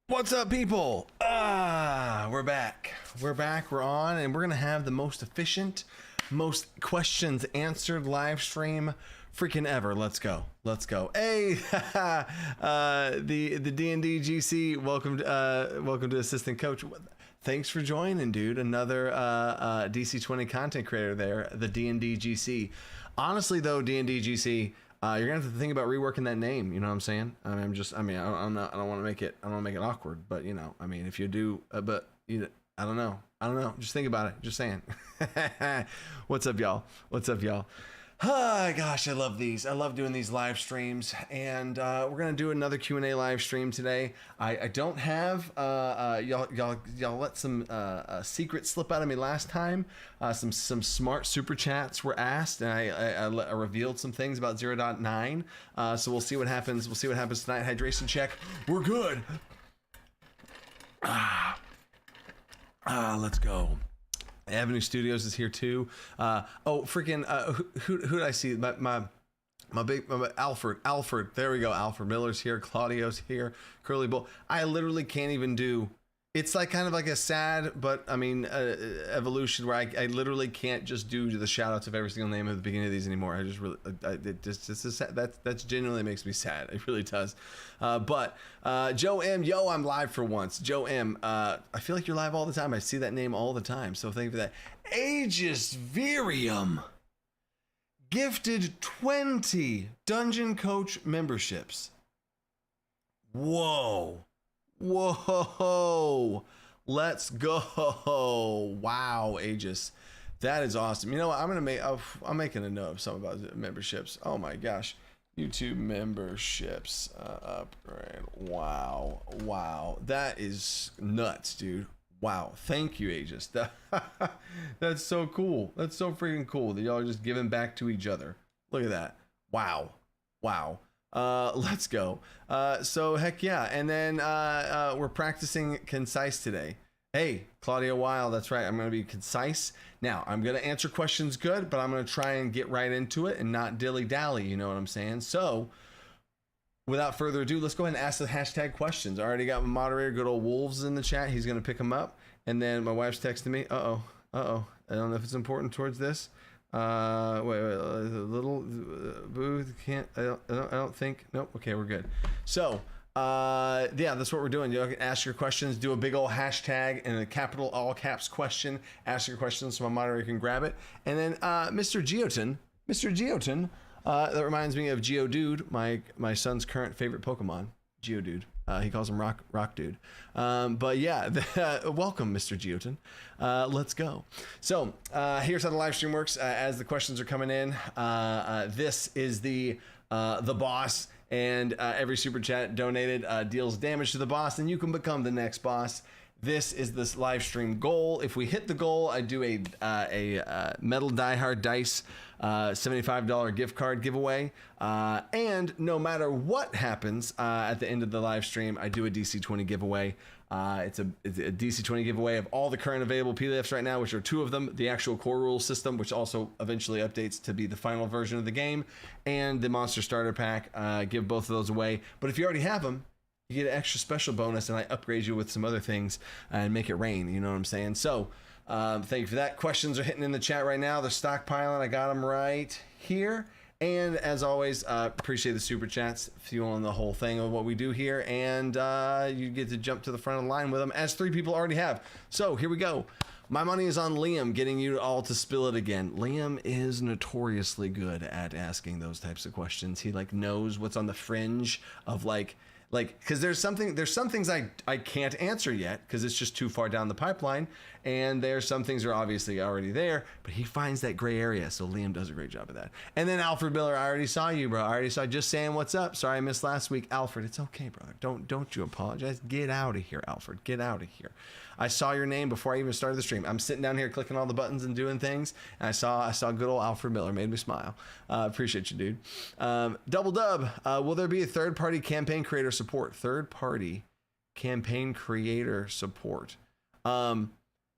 What's up, people? We're back. We're on, and we're gonna have the most efficient, most questions answered live stream freaking ever. Let's go. Hey, the D&D GC. Welcome to Assistant Coach. Thanks for joining, dude. Another DC20 content creator there, the D&D GC. Honestly, though, D&D GC. You're gonna have to think about reworking that name. You know what I'm saying? I don't want to make it awkward, but if you do, I don't know. Just think about it. Just saying. What's up, y'all? Oh, gosh, I love these. I love doing these live streams, and we're gonna do another Q&A live stream today. I don't have y'all let some secrets slip out of me last time. Some smart super chats were asked, and I revealed some things about 0.9. So we'll see what happens. Tonight. Hydration check. We're good. Let's go. Avenue Studios is here too. Who did I see? My Alfred. There we go. Alfred Miller's here. Claudio's here. Curly Bull. I literally can't even do. It's like kind of like a sad, but evolution where I literally can't just do the shout outs of every single name at the beginning of these anymore. I just really, that genuinely makes me sad. It really does. But Joe M, I'm live for once. Joe M, I feel like you're live all the time. I see that name all the time. So thank you for that. Aegis Virium gifted 20 Dungeon Coach memberships. Whoa, let's go. Wow, Aegis, that is awesome. You know what, I'm making a note of something about memberships. Oh my gosh, YouTube memberships upgrade. Wow, that is nuts, dude. Wow, thank you, Aegis. That's so cool. That's so freaking cool that y'all are just giving back to each other. Look at that. Wow. Let's go. So heck yeah. And then we're practicing concise today. Hey, Claudia Weil, that's right. I'm going to be concise. Now, I'm going to answer questions good, but I'm going to try and get right into it and not dilly-dally, you know what I'm saying? So, without further ado, let's go ahead and ask the hashtag questions. I already got my moderator, good old Wolves, in the chat. He's going to pick them up. And then my wife's texting me. Uh-oh. I don't know if it's important towards this. Wait, a little booth can't. I don't think. Nope. Okay, we're good. So, yeah, that's what we're doing. You can ask your questions. Do a big old hashtag and a capital all caps question. Ask your questions so my moderator can grab it. And then, Mr. Geoton. That reminds me of Geodude, my son's current favorite Pokemon. Geodude. He calls him Rock Dude. But yeah, welcome, Mr. Geoton. Let's go. So here's how the live stream works. As the questions are coming in, this is the boss, and every super chat donated deals damage to the boss, and you can become the next boss. This is this live stream goal. If we hit the goal, I do a Metal Die Hard Dice $75 gift card giveaway. And no matter what happens at the end of the live stream, I do a DC20 giveaway. It's a DC20 giveaway of all the current available PDFs right now, which are 2 of them, the actual core rule system, which also eventually updates to be the final version of the game, and the monster starter pack. Give both of those away. But if you already have them, you get an extra special bonus, and I upgrade you with some other things and make it rain. You know what I'm saying? So thank you for that. Questions are hitting in the chat right now. They're stockpiling. I got them right here. And as always, appreciate the super chats, fueling the whole thing of what we do here. And you get to jump to the front of the line with them, as 3 people already have. So here we go. My money is on Liam, getting you all to spill it again. Liam is notoriously good at asking those types of questions. He knows what's on the fringe of because there's some things I can't answer yet because it's just too far down the pipeline, and there's some things that are obviously already there, but he finds that gray area, so Liam does a great job of that. And then Alfred Miller, I already saw you, bro. Just saying what's up. Sorry I missed last week. Alfred, it's okay, brother. Don't you apologize. Get out of here, Alfred. Get out of here. I saw your name before I even started the stream. I'm sitting down here clicking all the buttons and doing things, and I saw good old Alfred Miller. Made me smile. Appreciate you, dude. Double Dub, will there be a third-party campaign creator support? Third-party campaign creator support.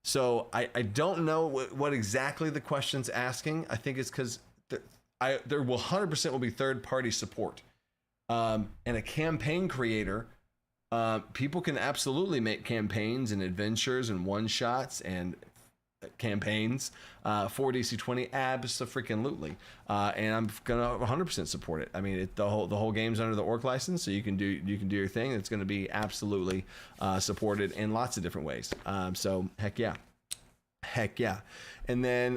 So I don't know what exactly the question's asking. I think it's because there will 100% will be third-party support. And a campaign creator People can absolutely make campaigns and adventures and one-shots and campaigns for DC20, abso-freaking-lutely, and I'm gonna 100% support it. I mean, the whole game's under the Orc license, so you can do your thing. It's going to be absolutely supported in lots of different ways. So heck yeah. And then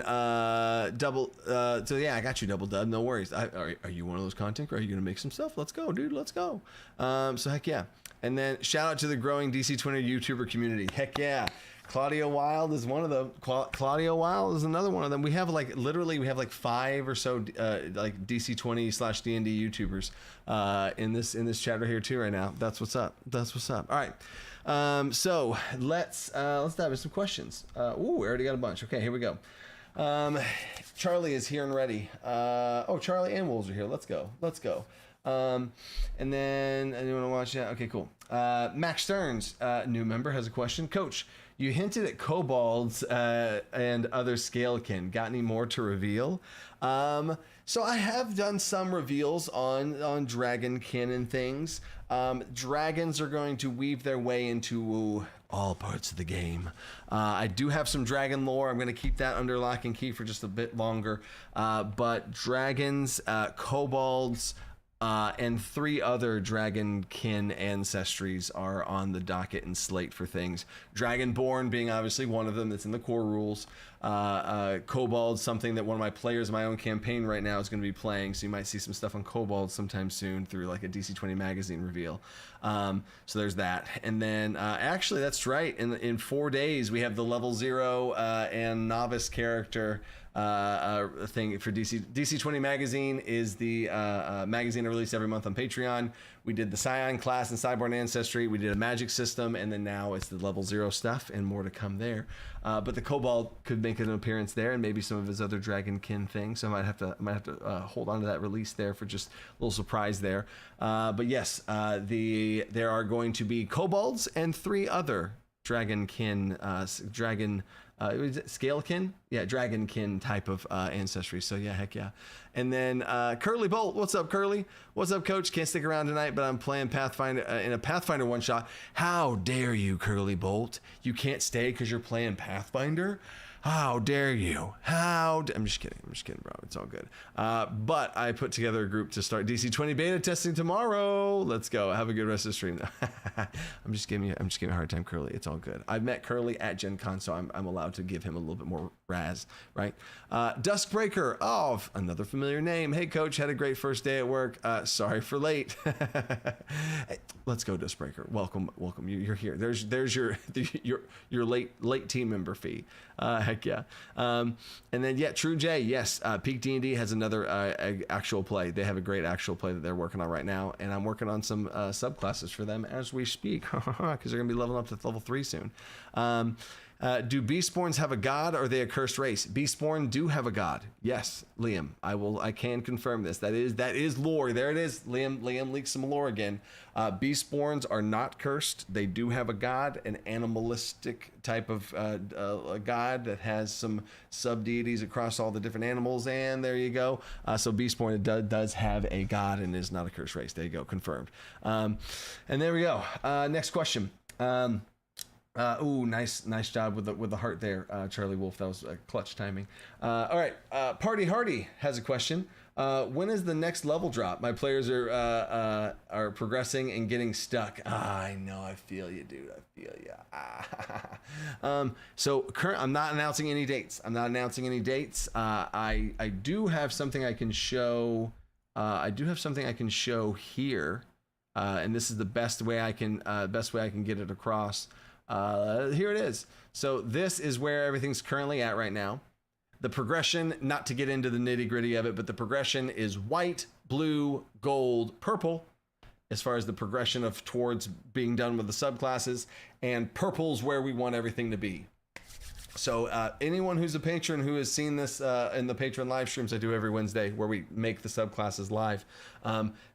double so yeah, I got you, Double Dub, no worries. Are you one of those content, or are you gonna make some stuff? Let's go, dude, let's go. So heck yeah. And then shout out to the growing DC20 YouTuber community. Heck yeah. Claudio Wild is one of them. Claudio Wild is another one of them. We have literally 5 or so like DC20/D&D YouTubers in this chatter here too right now. That's what's up. All right. So let's dive into some questions. Ooh, we already got a bunch. Okay, here we go. Charlie is here and ready. Charlie and Wolves are here. Let's go. And then anyone want to watch that? Okay, cool. Max Stearns, new member, has a question. Coach, you hinted at kobolds and other scalekin. Got any more to reveal? So I have done some reveals on dragonkin and things. Dragons are going to weave their way into all parts of the game. I do have some dragon lore. I'm going to keep that under lock and key for just a bit longer. But dragons, kobolds, and 3 other dragonkin ancestries are on the docket and slate for things. Dragonborn being obviously one of them that's in the core rules. Kobold, something that one of my players in my own campaign right now is going to be playing, so you might see some stuff on Kobold sometime soon through like a DC20 magazine reveal. So there's that. And then actually that's right, in 4 days we have the level 0 and novice character thing for DC20 magazine is the magazine I release every month on Patreon. We did the Scion class and Cyborg Ancestry. We did a magic system, and then now it's the level 0 stuff, and more to come there. But the Kobold could make an appearance there, and maybe some of his other dragonkin things. So I might have to hold on to that release there for just a little surprise there. But yes, there are going to be kobolds and 3 other dragonkin, scalekin, yeah, dragonkin type of ancestry. So yeah, heck yeah. And then Curly Bolt, what's up, Curly? What's up, Coach? Can't stick around tonight, but I'm playing Pathfinder in a Pathfinder one shot. How dare you, Curly Bolt? You can't stay because you're playing Pathfinder? How dare you? I'm just kidding, bro. It's all good. But I put together a group to start DC20 beta testing tomorrow. Let's go. Have a good rest of the stream. I'm just giving you a hard time, Curly. It's all good. I've met Curly at Gen Con, so I'm allowed to give him a little bit more razz, right? Duskbreaker. Oh, another familiar name. Hey, Coach. Had a great first day at work. Sorry for late. Hey, let's go, Duskbreaker. Welcome. You're here. There's your late team member fee. Heck yeah. And then yeah, True J, yes, Peak D&D has another actual play. They have a great actual play that they're working on right now, and I'm working on some subclasses for them as we speak, because they're gonna be leveling up to level 3 soon. Do Beastborns have a god, or are they a cursed race? Beastborn do have a god. Yes, Liam, I can confirm this. That is lore. There it is. Liam leaks some lore again. Beastborns are not cursed. They do have a god, an animalistic type of a god that has some sub-deities across all the different animals, and there you go. So Beastborn does have a god and is not a cursed race. There you go, confirmed. And there we go. Next question. Ooh, nice job with the heart there, Charlie Wolf. That was clutch timing. All right, Party Hardy has a question. When is the next level drop? My players are progressing and getting stuck. I know, I feel you, dude. I feel you. So I'm not announcing any dates. I do have something I can show. Here, and this is the best way I can get it across. Here it is. So this is where everything's currently at right now. The progression, not to get into the nitty gritty of it, but the progression is white, blue, gold, purple, as far as the progression of towards being done with the subclasses, and purple's where we want everything to be. So anyone who's a patron who has seen this in the patron live streams I do every Wednesday, where we make the subclasses live,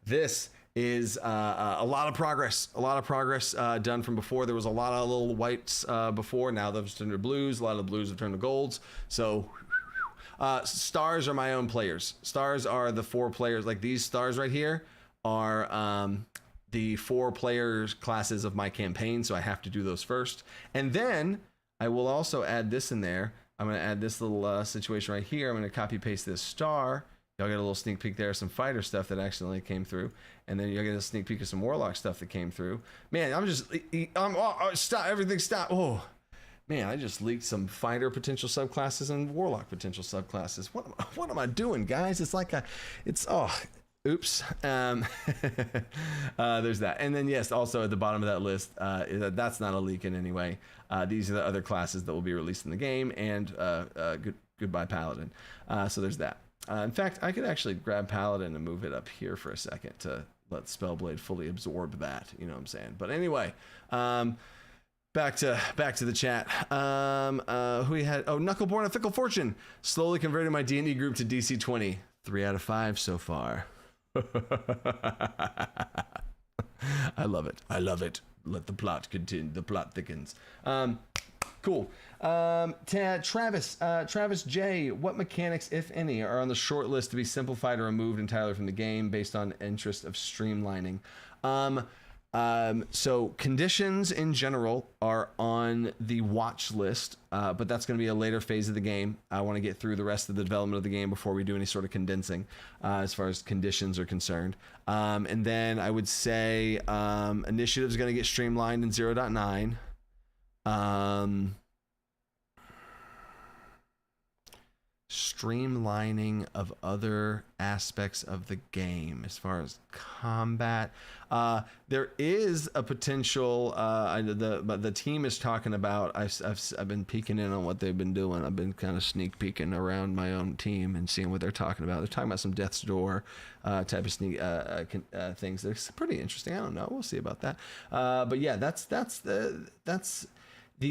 this is a lot of progress done from before. There was a lot of little whites before. Now those turned to blues. A lot of the blues have turned to golds. So stars are my own players. Stars are the 4 players. Like these stars right here are the 4 players classes of my campaign, so I have to do those first. And then I will also add this in there. I'm going to add this little situation right here. I'm going to copy paste this star. Y'all get a little sneak peek there, some fighter stuff that accidentally came through. And then you'll get a sneak peek of some warlock stuff that came through. Man, stop, everything stop. Oh, man, I just leaked some fighter potential subclasses and warlock potential subclasses. What am I doing, guys? It's like oops. There's that. And then, yes, also at the bottom of that list, that's not a leak in any way. These are the other classes that will be released in the game, and goodbye Paladin. So there's that. In fact, I could actually grab Paladin and move it up here for a second to let Spellblade fully absorb that. You know what I'm saying? But anyway, back to the chat. Who we had? Oh, Knuckleborn and Fickle Fortune. Slowly converting my D&D group to DC20. 3 out of 5 so far. I love it. Let the plot continue. The plot thickens. Cool. Travis J, what mechanics, if any, are on the short list to be simplified or removed entirely from the game based on interest of streamlining? So conditions in general are on the watch list, but that's going to be a later phase of the game. I want to get through the rest of the development of the game before we do any sort of condensing, as far as conditions are concerned. And then I would say initiative is going to get streamlined in 0.9. Streamlining of other aspects of the game as far as combat. There is a potential. The team is talking about. I've been peeking in on what they've been doing. I've been kind of sneak peeking around my own team and seeing what they're talking about. They're talking about some Death's Door type of sneak things. They're pretty interesting. I don't know. We'll see about that. But yeah, that's the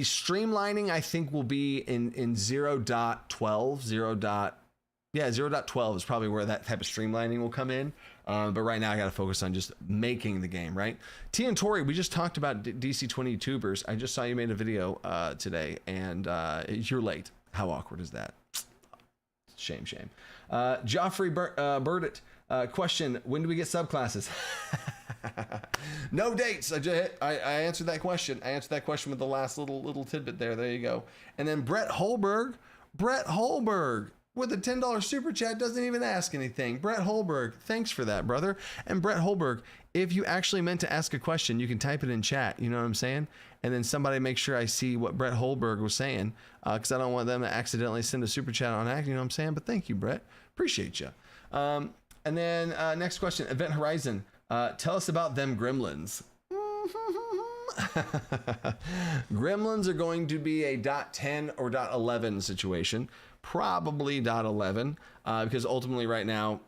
streamlining, I think, will be in 0.12. 0.12 is probably where that type of streamlining will come in. But right now I got to focus on just making the game, right? T and Tori, we just talked about DC20 tubers. I just saw you made a video today, and you're late. How awkward is that? Shame. Joffrey Burdett, question, when do we get subclasses? No dates. I answered that question. I answered that question with the last little tidbit there. There you go. And then Brett Holberg with a $10 super chat doesn't even ask anything. Brett Holberg, thanks for that, brother. And Brett Holberg, if you actually meant to ask a question, you can type it in chat. You know what I'm saying? And then somebody make sure I see what Brett Holberg was saying, because I don't want them to accidentally send a super chat on accident. You know what I'm saying? But thank you, Brett. Appreciate you. And then next question, Event Horizon. Tell us about them gremlins. Gremlins are going to be a .10 or .11 situation. Probably .11, because ultimately right now,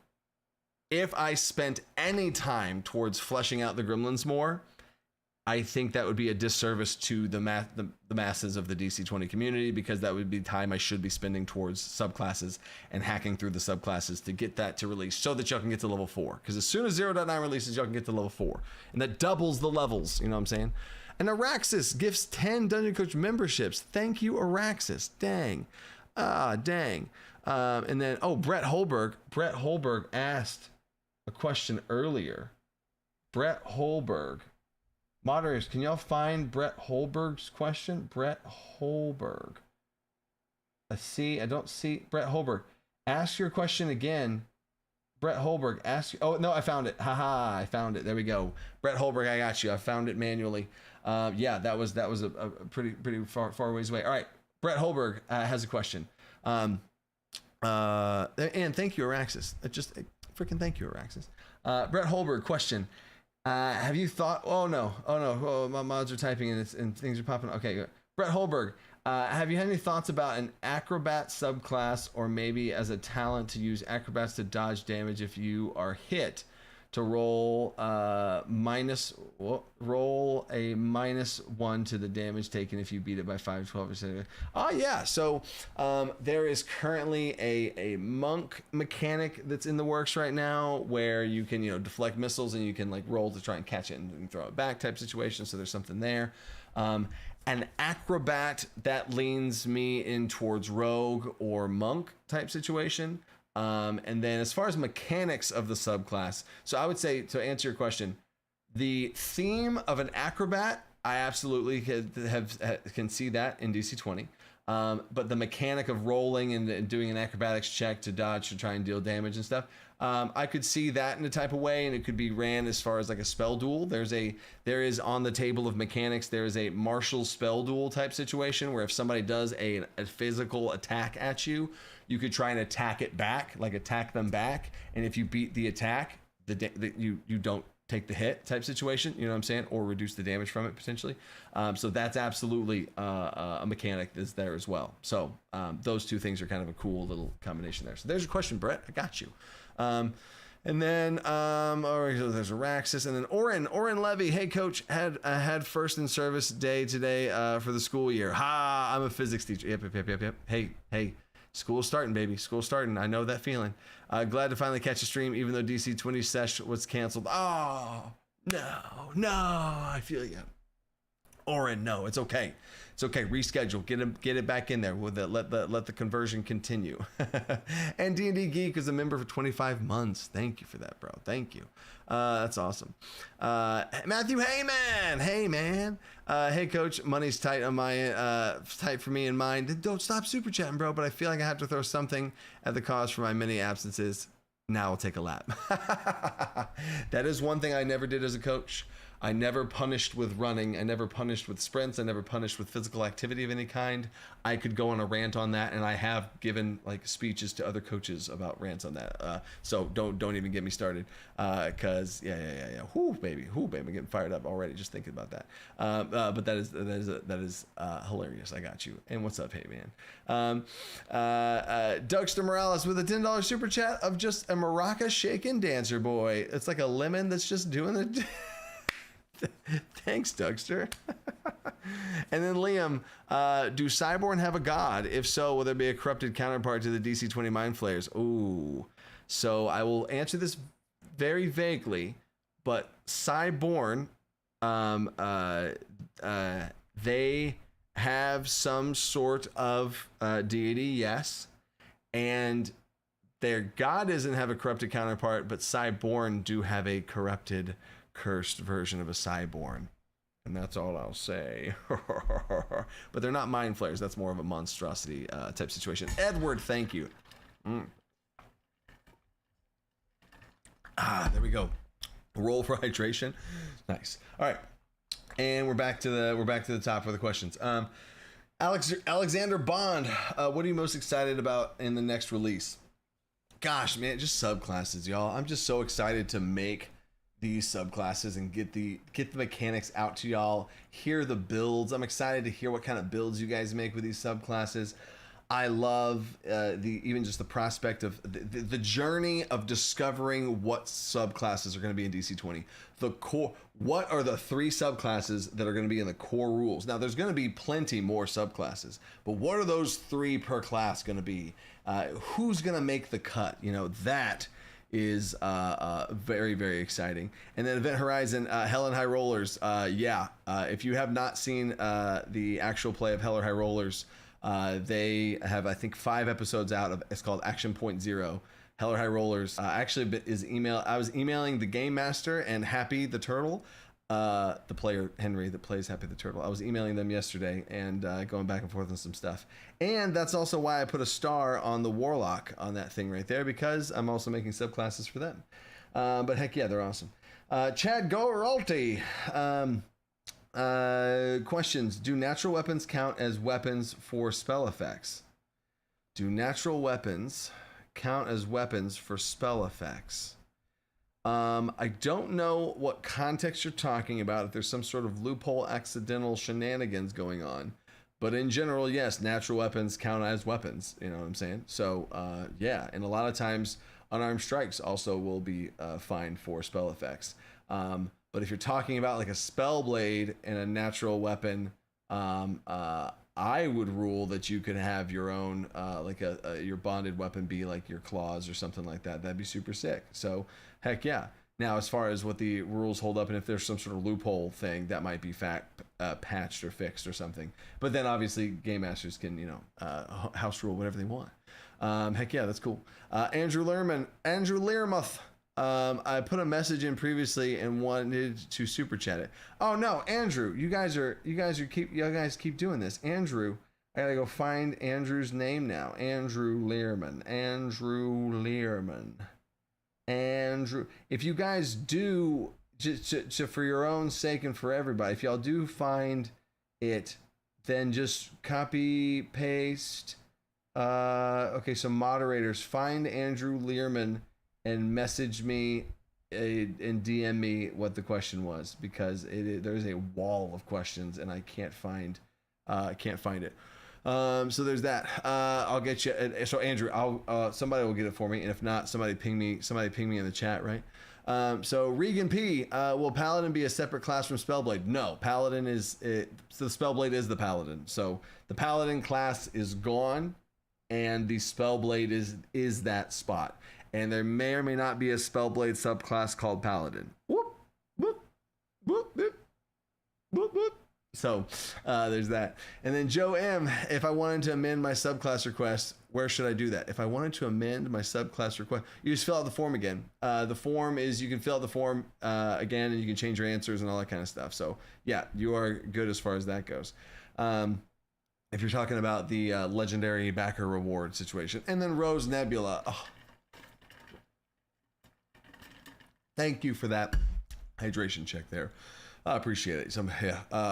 if I spent any time towards fleshing out the gremlins more, I think that would be a disservice to the masses of the DC20 community, because that would be time I should be spending towards subclasses and hacking through the subclasses to get that to release so that y'all can get to level 4. Because as soon as 0.9 releases, y'all can get to level 4. And that doubles the levels, you know what I'm saying? And Araxis gifts 10 Dungeon Coach memberships. Thank you, Araxis. Dang. Dang. And then, Brett Holberg. Brett Holberg asked a question earlier. Brett Holberg. Moderators, can y'all find Brett Holberg's question? Brett Holberg. I don't see Brett Holberg. Ask your question again. Brett Holberg, ask. Oh, no, I found it. Haha, I found it. There we go. Brett Holberg, I got you. I found it manually. Yeah, that was a pretty far ways away. All right, Brett Holberg has a question. And thank you, Araxis. Just freaking thank you, Araxis. Brett Holberg, question. Have you thought? Oh no! My mods are typing and things are popping. Okay, good. Brett Holberg, have you had any thoughts about an acrobat subclass, or maybe as a talent to use acrobats to dodge damage if you are hit, to roll a -1 to the damage taken if you beat it by 5, 12%? Oh yeah. So there is currently a monk mechanic that's in the works right now, where you can deflect missiles and you can like roll to try and catch it and throw it back type situation. So there's something there. An acrobat that leans me in towards rogue or monk type situation. And then as far as mechanics of the subclass, so I would say, to answer your question, The theme of an acrobat, I absolutely can see that in DC20. But the mechanic of rolling and doing an acrobatics check to dodge to try and deal damage and stuff, I could see that in a type of way, and it could be ran as far as like a spell duel. There is on the table of mechanics, there is a martial spell duel type situation where if somebody does a physical attack at you, you could try and attack it back, like attack them back, and if you beat the attack, you don't take the hit type situation, you know what I'm saying, or reduce the damage from it potentially. So that's absolutely a mechanic that's there as well. So those two things are kind of a cool little combination there. So there's your question, Brett. I got you. And then there's Araxis, and then Oren Levy. Hey coach, had first in service day today for the school year. Ha! I'm a physics teacher. Yep. Hey. School's starting, baby. School's starting. I know that feeling. Glad to finally catch a stream, even though DC20 Sesh was canceled. Oh, no. I feel you. Oren, no, it's okay. It's okay. Reschedule. Get it back in there. Let the conversion continue. And D&D Geek is a member for 25 months. Thank you for that, bro. Thank you. That's awesome. Matthew Heyman. Hey, man. Hey, coach. Money's tight on my tight for me and mine. Don't stop super chatting, bro. But I feel like I have to throw something at the cause for my many absences. Now I'll take a lap. That is one thing I never did as a coach. I never punished with running. I never punished with sprints. I never punished with physical activity of any kind. I could go on a rant on that, and I have given like speeches to other coaches about rants on that. So don't even get me started, because yeah. Whoo baby, I'm getting fired up already just thinking about that. But that is hilarious. I got you. And what's up, hey man? Dougster Morales with a $10 super chat of just a maraca shaking dancer boy. It's like a lemon that's just doing the. Thanks, Dougster. And then Liam, do Cyborn have a god? If so, will there be a corrupted counterpart to the DC20 Mind Flayers? Ooh. So I will answer this very vaguely, but Cyborn, they have some sort of deity, yes. And their god doesn't have a corrupted counterpart, but Cyborn do have a corrupted, cursed version of a Cyborn, and that's all I'll say. But they're not mind flayers. That's more of a monstrosity type situation. Edward, thank you. There we go. Roll for hydration. Nice. All right, and we're back to the top for the questions. Alexander Bond, what are you most excited about in the next release? Gosh, man, just subclasses, y'all. I'm just so excited to make these subclasses and get the mechanics out to y'all, hear the builds. I'm excited to hear what kind of builds you guys make with these subclasses. I love even just the prospect of the journey of discovering what subclasses are going to be in DC20. The core, what are the 3 subclasses that are going to be in the core rules? Now there's going to be plenty more subclasses, but what are those 3 per class going to be? Who's going to make the cut? You know, that is very, very exciting. And then Event Horizon, Hell and High Rollers. If you have not seen the actual play of Hell or High Rollers, they have, I think, 5 episodes out of, it's called Action Point Zero. Hell or High Rollers actually is I was emailing the Game Master and Happy the Turtle, the player Henry that plays Happy the Turtle. I was emailing them yesterday and going back and forth on some stuff. And that's also why I put a star on the Warlock on that thing right there, because I'm also making subclasses for them. But heck yeah, they're awesome. Chad Goralty. Questions. Do natural weapons count as weapons for spell effects? Do natural weapons count as weapons for spell effects? I don't know what context you're talking about, if there's some sort of loophole accidental shenanigans going on. But in general, yes, natural weapons count as weapons. You know what I'm saying? So, yeah. And a lot of times, unarmed strikes also will be fine for spell effects. But if you're talking about like a spell blade and a natural weapon, I would rule that you could have your own, your bonded weapon be like your claws or something like that. That'd be super sick. So, heck yeah. Now, as far as what the rules hold up, and if there's some sort of loophole thing, that might be patched or fixed or something. But then obviously Game Masters can, house rule whatever they want. Heck yeah, that's cool. Andrew Learmuth, I put a message in previously and wanted to super chat it. Oh no, Andrew, you guys keep doing this. Andrew, I gotta go find Andrew's name now. Andrew Learman. Andrew. If you guys do, just for your own sake and for everybody, if y'all do find it, then just copy paste. Okay, so moderators, find Andrew Learman and message me and DM me what the question was, because there's a wall of questions and I can't find it. So there's that. I'll get you. So Andrew, somebody will get it for me, and if not, somebody ping me in the chat, right? So Regan P, will Paladin be a separate class from Spellblade? No, Paladin is it. So the Spellblade is the Paladin. So the Paladin class is gone, and the Spellblade is that spot. And there may or may not be a Spellblade subclass called Paladin. Whoop, whoop, whoop, whoop, whoop, whoop. So there's that. And then Joe M, if I wanted to amend my subclass request, where should I do that? If I wanted to amend my subclass request, you just fill out the form again. The form is, you can fill out the form again, and you can change your answers and all that kind of stuff. So yeah, you are good as far as that goes. If you're talking about the legendary backer reward situation. And then Rose Nebula. Oh. Thank you for that hydration check there. I appreciate it.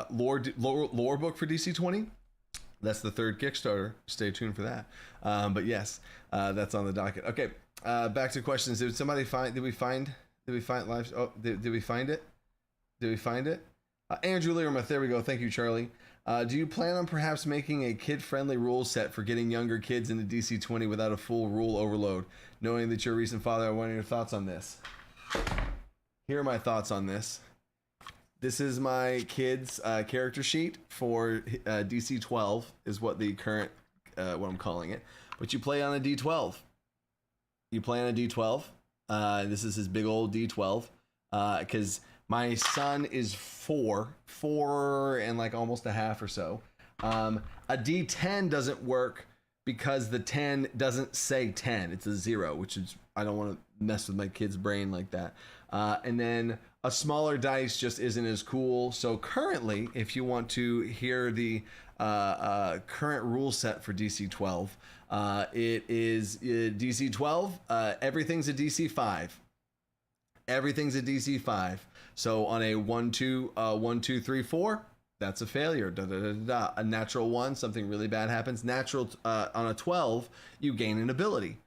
Lore book for DC20. That's the third Kickstarter. Stay tuned for that. But yes, that's on the docket. Okay, back to questions. Did we find live? Oh, did we find it? Did we find it? Andrew Learmuth, there we go. Thank you, Charlie. Do you plan on perhaps making a kid-friendly rule set for getting younger kids into DC20 without a full rule overload? Knowing that you're a recent father, I want your thoughts on this. Here are my thoughts on this. This is my kid's character sheet for DC12 is what the current, what I'm calling it. But you play on a D12. You play on a D12. This is his big old D12. Because my son is four and like almost a half or so. A D10 doesn't work because the 10 doesn't say 10. It's a 0, which is, I don't want to mess with my kid's brain like that. And then a smaller dice just isn't as cool. So currently, if you want to hear the current rule set for DC12, it is DC12. Everything's a DC5. Everything's a DC5. So on a 1, 2, 3, 4, that's a failure. A natural 1, something really bad happens. Natural on a 12, you gain an ability.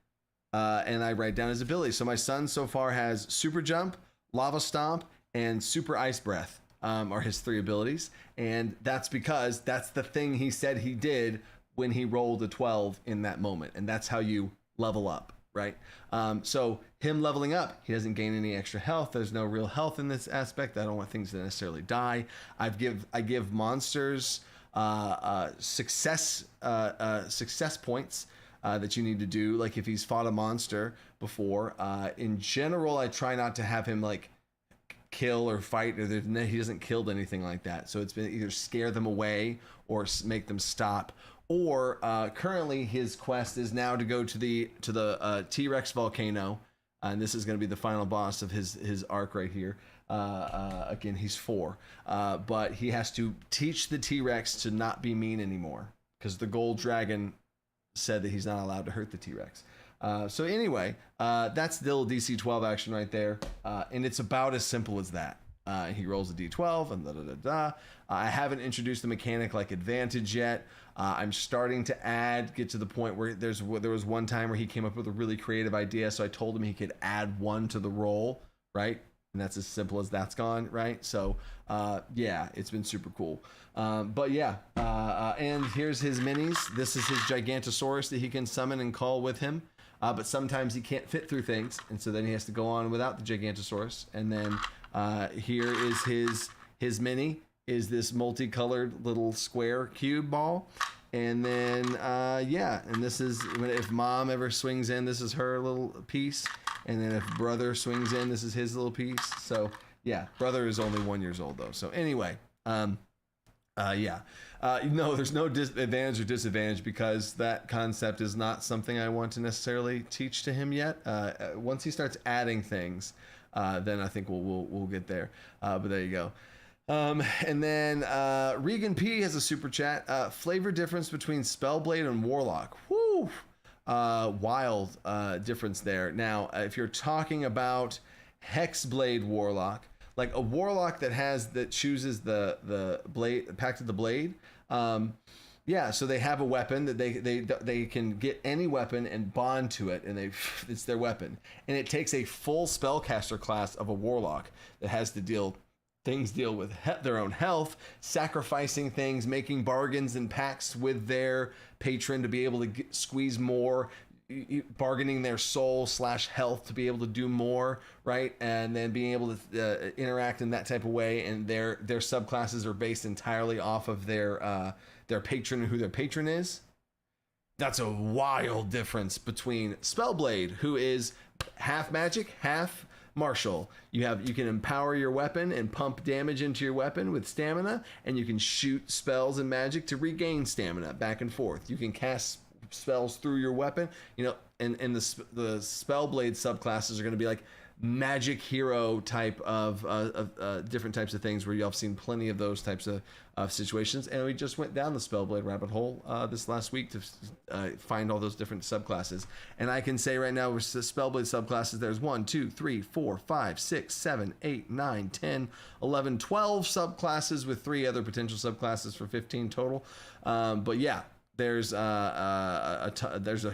And I write down his ability. So my son so far has Super Jump, Lava Stomp, and Super Ice Breath are his 3 abilities. And that's because that's the thing he said he did when he rolled a 12 in that moment. And that's how you level up, right? So him leveling up, he doesn't gain any extra health. There's no real health in this aspect. I don't want things to necessarily die. I give monsters success points that you need to do. Like if he's fought a monster before, in general, I try not to have him like kill or fight, or he hasn't killed anything like that. So it's been either scare them away or make them stop. Or currently his quest is now to go to the T-Rex volcano, and this is going to be the final boss of his arc right here. Again, he's 4, but he has to teach the T-Rex to not be mean anymore, because the gold dragon said that he's not allowed to hurt the T-Rex. So anyway, that's the little DC12 action right there, and it's about as simple as that. He rolls a D12 and I haven't introduced the mechanic like advantage yet. I'm starting to get to the point where there was one time where he came up with a really creative idea, so I told him he could add 1 to the roll, right? And that's as simple as that's gone, right? So yeah, it's been super cool. But yeah, and here's his minis. This is his Gigantosaurus that he can summon and call with him. But sometimes he can't fit through things, and so then he has to go on without the Gigantosaurus. And then here is his mini, is this multicolored little square cube ball. And then yeah, and this is, if mom ever swings in, this is her little piece. And then if brother swings in, this is his little piece. So yeah, brother is only 1 year old though. So anyway, Yeah. No, there's no advantage or disadvantage because that concept is not something I want to necessarily teach to him yet. Once he starts adding things, then I think we'll get there. But there you go. And then Regan P has a super chat. Flavor difference between Spellblade and Warlock. Woo! Wild difference there. Now, if you're talking about Hexblade Warlock, like a Warlock that chooses the blade, Pact of the Blade, yeah, so they have a weapon that they can get any weapon and bond to it, and it's their weapon. And it takes a full spellcaster class of a Warlock that has to deal with their own health, sacrificing things, making bargains and pacts with their patron to be able to squeeze more, bargaining their soul / health to be able to do more, right? And then being able to interact in that type of way. And their subclasses are based entirely off of their patron and who their patron is. That's a wild difference between Spellblade, who is half magic, half martial. You can empower your weapon and pump damage into your weapon with stamina, and you can shoot spells and magic to regain stamina back and forth. You can cast spells through your weapon, and the Spellblade subclasses are going to be like magic hero type of different types of things, where y'all have seen plenty of those types of situations. And we just went down the Spellblade rabbit hole this last week to find all those different subclasses. And I can say right now, with the Spellblade subclasses, there's 1, 2, 3, 4, 5, 6, 7, 8, 9, 10, 11, 12 subclasses with 3 other potential subclasses for 15 total. But yeah, there's a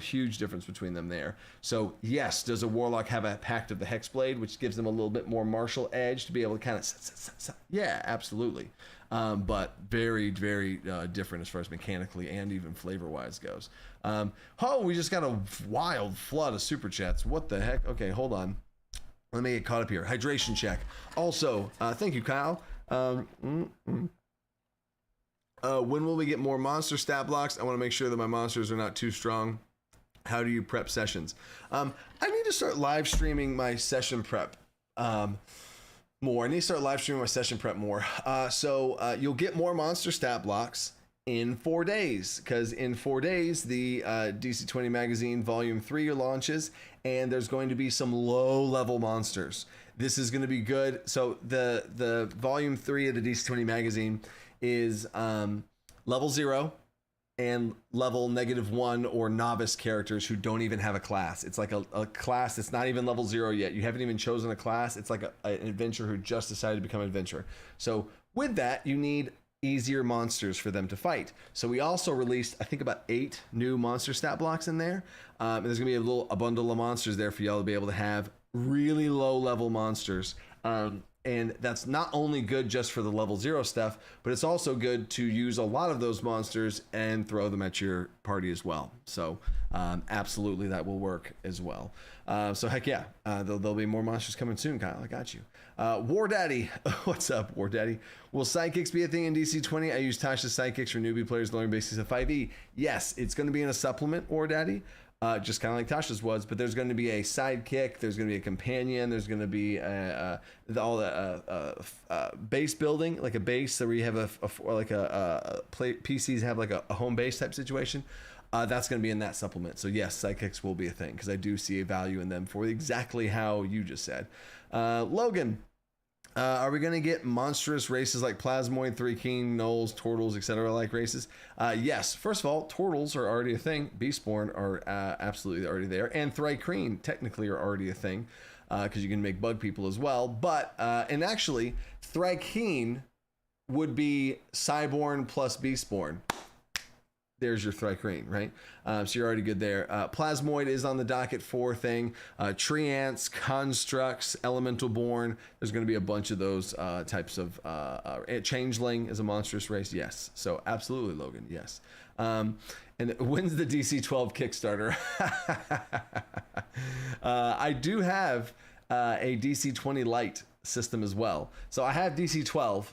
huge difference between them there. So yes, does a Warlock have a Pact of the Hexblade, which gives them a little bit more martial edge to be able to kind of yeah, absolutely. But very, very different as far as mechanically and even flavor wise goes. We just got a wild flood of super chats. What the heck? Okay, hold on, let me get caught up here. Hydration check. Also, thank you, Kyle. When will we get more monster stat blocks? I want to make sure that my monsters are not too strong. How do you prep sessions? I need to start live streaming my session prep more. I need to start live streaming my session prep more. So you'll get more monster stat blocks in 4 days, because in 4 days the DC20 magazine volume 3 launches, and there's going to be some low level monsters. This is going to be good. So the volume 3 of the DC20 magazine is level 0 and level -1 or novice characters who don't even have a class. It's like a class that's not even level 0 yet. You haven't even chosen a class. It's like an adventurer who just decided to become an adventurer. So with that, you need easier monsters for them to fight. So we also released, I think, about 8 new monster stat blocks in there. And there's gonna be a bundle of monsters there for y'all to be able to have really low level monsters. And that's not only good just for the level 0 stuff, but it's also good to use a lot of those monsters and throw them at your party as well. So absolutely, that will work as well. So heck yeah, there'll be more monsters coming soon, Kyle. I got you. War Daddy, what's up, War Daddy? Will sidekicks be a thing in DC20? I use Tasha's sidekicks for newbie players learning basics of 5e. Yes, it's going to be in a supplement, War Daddy. Just kind of like Tasha's was, but there's going to be a sidekick, there's going to be a companion, there's going to be all the base building, like a base, so where you have PCs have like a home base type situation. That's going to be in that supplement. So yes, sidekicks will be a thing, because I do see a value in them for exactly how you just said. Logan, are we going to get monstrous races like Plasmoid, Three King, Gnolls, Turtles, etc. like races? Yes. First of all, Turtles are already a thing. Beastborn are absolutely already there. And Thrycreen technically are already a thing, because you can make bug people as well. But, and actually, Thrycreen would be Cyborn plus Beastborn. There's your Thrycreen, right? So you're already good there. Plasmoid is on the docket 4 thing. Tree Ants, Constructs, Elemental Born. There's going to be a bunch of those types of... Changeling is a monstrous race. Yes. So absolutely, Logan. Yes. And when's the DC12 Kickstarter? I do have a DC20 Lite system as well. So I have DC12,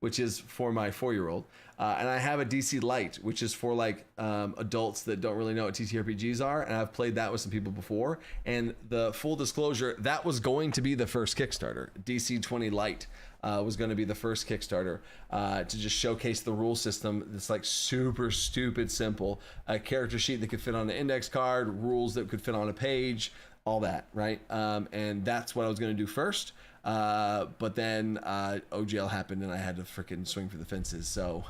which is for my 4-year-old. And I have a DC Lite, which is for like adults that don't really know what TTRPGs are. And I've played that with some people before. And the full disclosure, that was going to be the first Kickstarter. DC20 Lite was going to be the first Kickstarter to just showcase the rule system. It's like super stupid simple. A character sheet that could fit on an index card, rules that could fit on a page, all that, right? And that's what I was going to do first. But then OGL happened and I had to freaking swing for the fences. So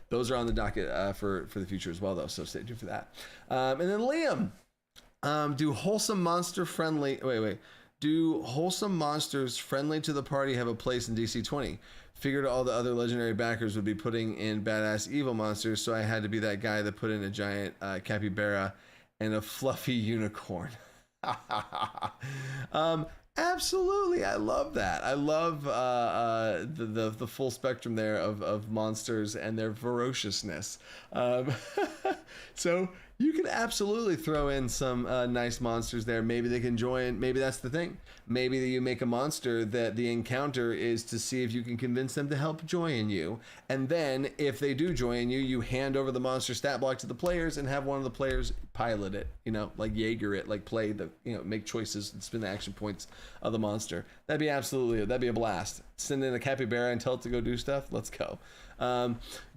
those are on the docket for the future as well, though. So stay tuned for that. And then Liam, do wholesome monster friendly. Do wholesome monsters friendly to the party have a place in DC20? Figured all the other legendary backers would be putting in badass evil monsters, so I had to be that guy that put in a giant capybara and a fluffy unicorn. Absolutely, I love that. I love the full spectrum there of monsters and their ferociousness. So you can absolutely throw in some nice monsters there. Maybe they can join. Maybe that's the thing. Maybe you make a monster that the encounter is to see if you can convince them to help join you. And then if they do join you, you hand over the monster stat block to the players and have one of the players pilot it, like Jaeger it, like play the, make choices and spin the action points of the monster. That'd be a blast. Send in a capybara and tell it to go do stuff. Let's go.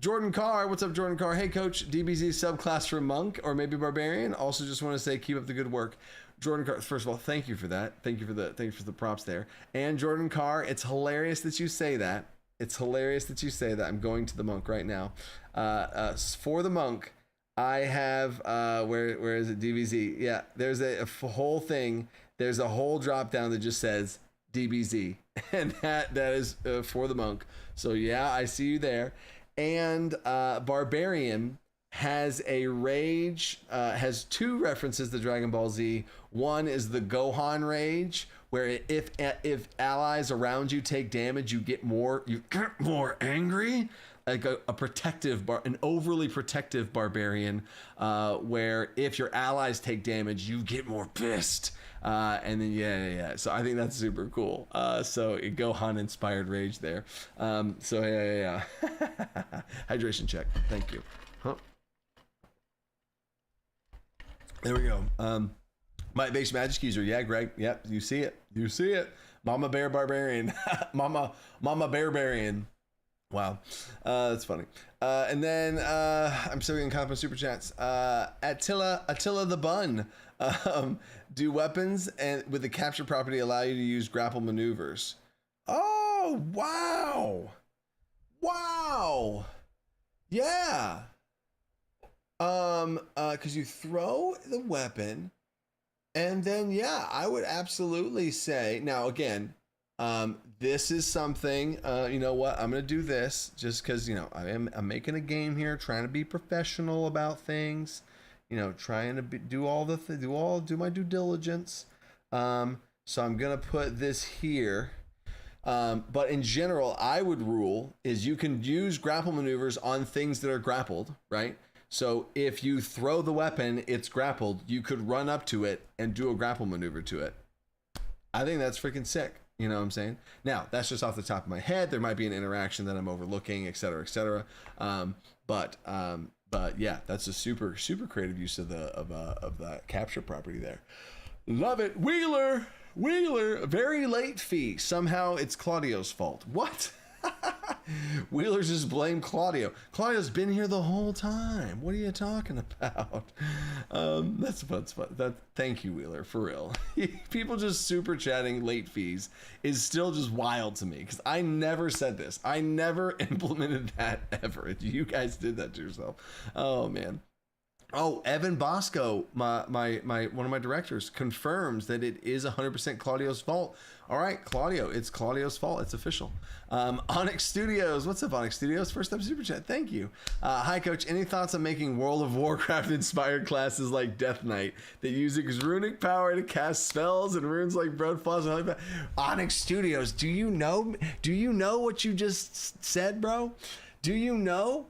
Jordan Carr, what's up, Jordan Carr? Hey, coach, DBZ subclass for monk or maybe barbarian. Also, just want to say, keep up the good work. Jordan Carr, first of all, thank you for that. Thank you for the props there. And Jordan Carr, it's hilarious that you say that. I'm going to the monk right now. For the monk, I have where is it? DBZ. Yeah, there's a whole thing. There's a whole drop down that just says DBZ, and that is for the monk. So yeah, I see you there. And barbarian has a rage, has two references to Dragon Ball Z. One is the Gohan rage, where if allies around you take damage, you get more angry. Like an overly protective barbarian, where if your allies take damage, you get more pissed. And then yeah. So I think that's super cool. So a Gohan inspired rage there. So yeah. Hydration check. Thank you. Huh. There we go. My base magic user. Yeah, Greg. Yep. You see it. Mama Bear Barbarian. Mama Bearbarian. Wow, that's funny. And then I'm still getting caught up on super chats. Attila the Bun. Do weapons and with the capture property allow you to use grapple maneuvers? Oh, wow. Yeah. Because you throw the weapon, and then yeah, I would absolutely say. Now again, this is something. You know what? I'm gonna do this just because I'm making a game here, trying to be professional about things. Trying to do my due diligence. So I'm gonna put this here. But in general, I would rule is you can use grapple maneuvers on things that are grappled, right? So if you throw the weapon, it's grappled. You could run up to it and do a grapple maneuver to it. I think that's freaking sick. You know what I'm saying? Now, that's just off the top of my head. There might be an interaction that I'm overlooking, et cetera, et cetera. But yeah, that's a super, super creative use of the capture property there. Love it. Wheeler, very late fee. Somehow it's Claudio's fault. What? Wheeler's just blame Claudio. Claudio's been here the whole time. What are you talking about? That's fun. Thank you, Wheeler, for real. People just super chatting late fees is still just wild to me because I never said this. I never implemented that ever. You guys did that to yourself. Oh man. Oh, Evan Bosco, my one of my directors, confirms that it is 100% Claudio's fault. All right, Claudio, it's Claudio's fault. It's official. Onyx Studios, what's up, Onyx Studios? First up, super chat. Thank you. Hi, Coach. Any thoughts on making World of Warcraft inspired classes like Death Knight that use runic power to cast spells and runes like Blood Floss and like that? Onyx Studios, do you know what you just said, bro? Do you know?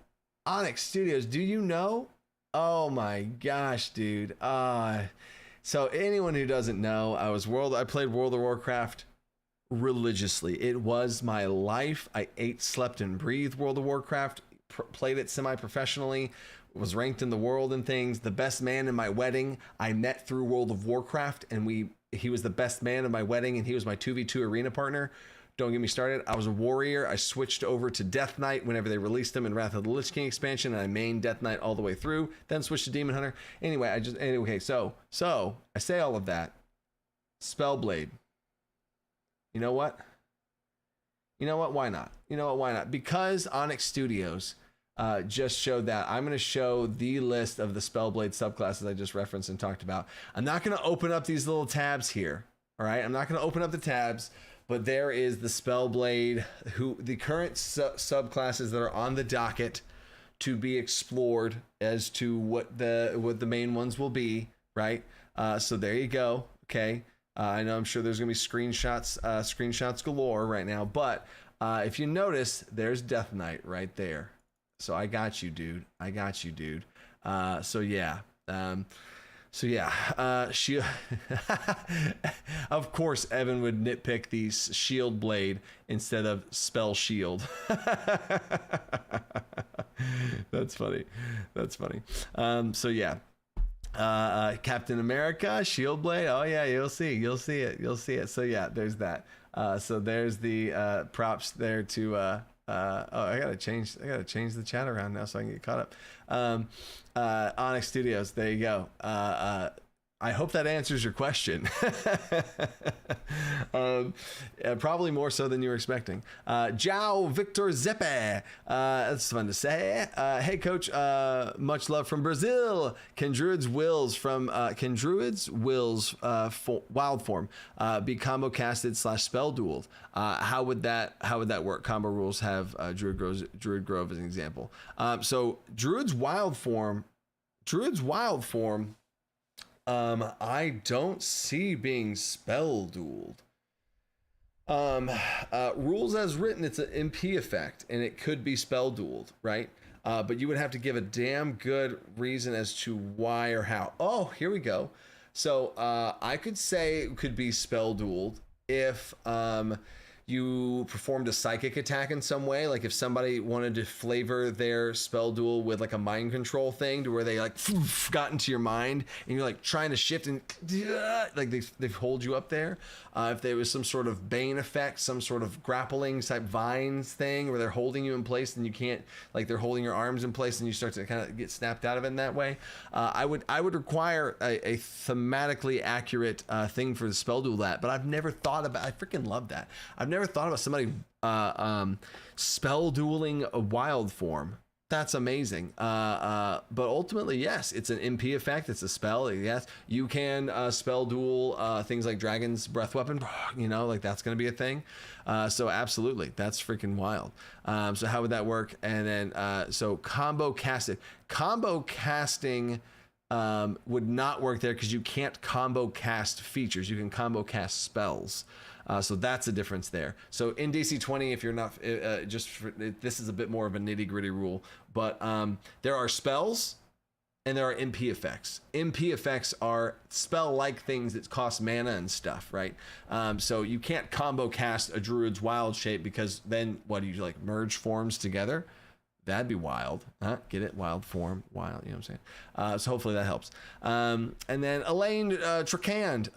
Onyx Studios, do you know? Oh my gosh, dude. So anyone who doesn't know, I played World of Warcraft religiously. It was my life. I ate, slept, and breathed World of Warcraft. Played it semi-professionally. Was ranked in the world and things. The best man in my wedding I met through World of Warcraft, and he was the best man of my wedding, and he was my 2v2 arena partner. Don't get me started. I was a warrior. I switched over to Death Knight whenever they released them in Wrath of the Lich King expansion, and I mained Death Knight all the way through, then switched to Demon Hunter. Anyway, so I say all of that. Spellblade. You know what? Why not? Because Onyx Studios just showed that. I'm going to show the list of the Spellblade subclasses I just referenced and talked about. I'm not going to open up these little tabs here. All right. I'm not going to open up the tabs, but there is the Spellblade, the current subclasses that are on the docket to be explored as to what the main ones will be. Right. So there you go. Okay. I know I'm sure there's going to be screenshots galore right now, but if you notice, there's Death Knight right there. So I got you, dude. So yeah. Of course, Evan would nitpick the shield blade instead of spell shield. That's funny. So yeah. Captain America, shield blade. Oh yeah, you'll see it. So yeah, there's that. So there's the props there to I gotta change the chat around now so I can get caught up. Onyx Studios, there you go. I hope that answers your question. Probably more so than you were expecting. João Victor Zepe. That's fun to say. Hey, coach. Much love from Brazil. Can Druid's Wills wild form be combo casted / spell dueled? How would that work? Combo rules have Druid Grove as an example. So Druid's wild form. I don't see being spell dueled. Rules as written, it's an MP effect, and it could be spell dueled, right? But you would have to give a damn good reason as to why or how. Oh, here we go. So I could say it could be spell dueled if you performed a psychic attack in some way, like if somebody wanted to flavor their spell duel with like a mind control thing to where they like got into your mind and you're like trying to shift and like they hold you up there. If there was some sort of Bane effect, some sort of grappling type vines thing where they're holding you in place and you can't, like they're holding your arms in place and you start to kind of get snapped out of it in that way. I would require a thematically accurate thing for the spell duel that, but I've never thought about, I freaking love that. I've never thought about somebody spell dueling a wild form. That's amazing. But ultimately, yes, it's an MP effect. It's a spell. Yes, you can spell duel things like Dragon's Breath Weapon. You know, like that's going to be a thing. So absolutely, that's freaking wild. So how would that work? And then so combo casting would not work there because you can't combo cast features. You can combo cast spells. So that's a difference there. So in DC20, if you're not this is a bit more of a nitty gritty rule, but there are spells and there are MP effects. MP effects are spell-like things that cost mana and stuff, right? So you can't combo cast a Druid's Wild shape because then what do you like merge forms together? That'd be wild. Get it? Wild form. Wild. You know what I'm saying? So hopefully that helps. And then Elaine Trakand.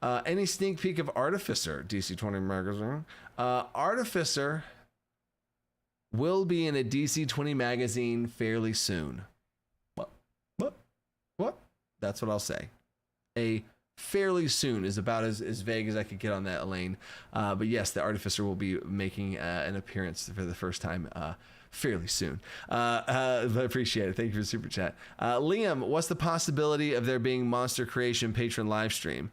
Any sneak peek of Artificer? DC20 magazine. Artificer will be in a DC20 magazine fairly soon. What? That's what I'll say. A fairly soon is about as vague as I could get on that, Elaine. But yes, the Artificer will be making an appearance for the first time fairly soon. I appreciate it. Thank you for the super chat. Liam, what's the possibility of there being Monster Creation patron live stream?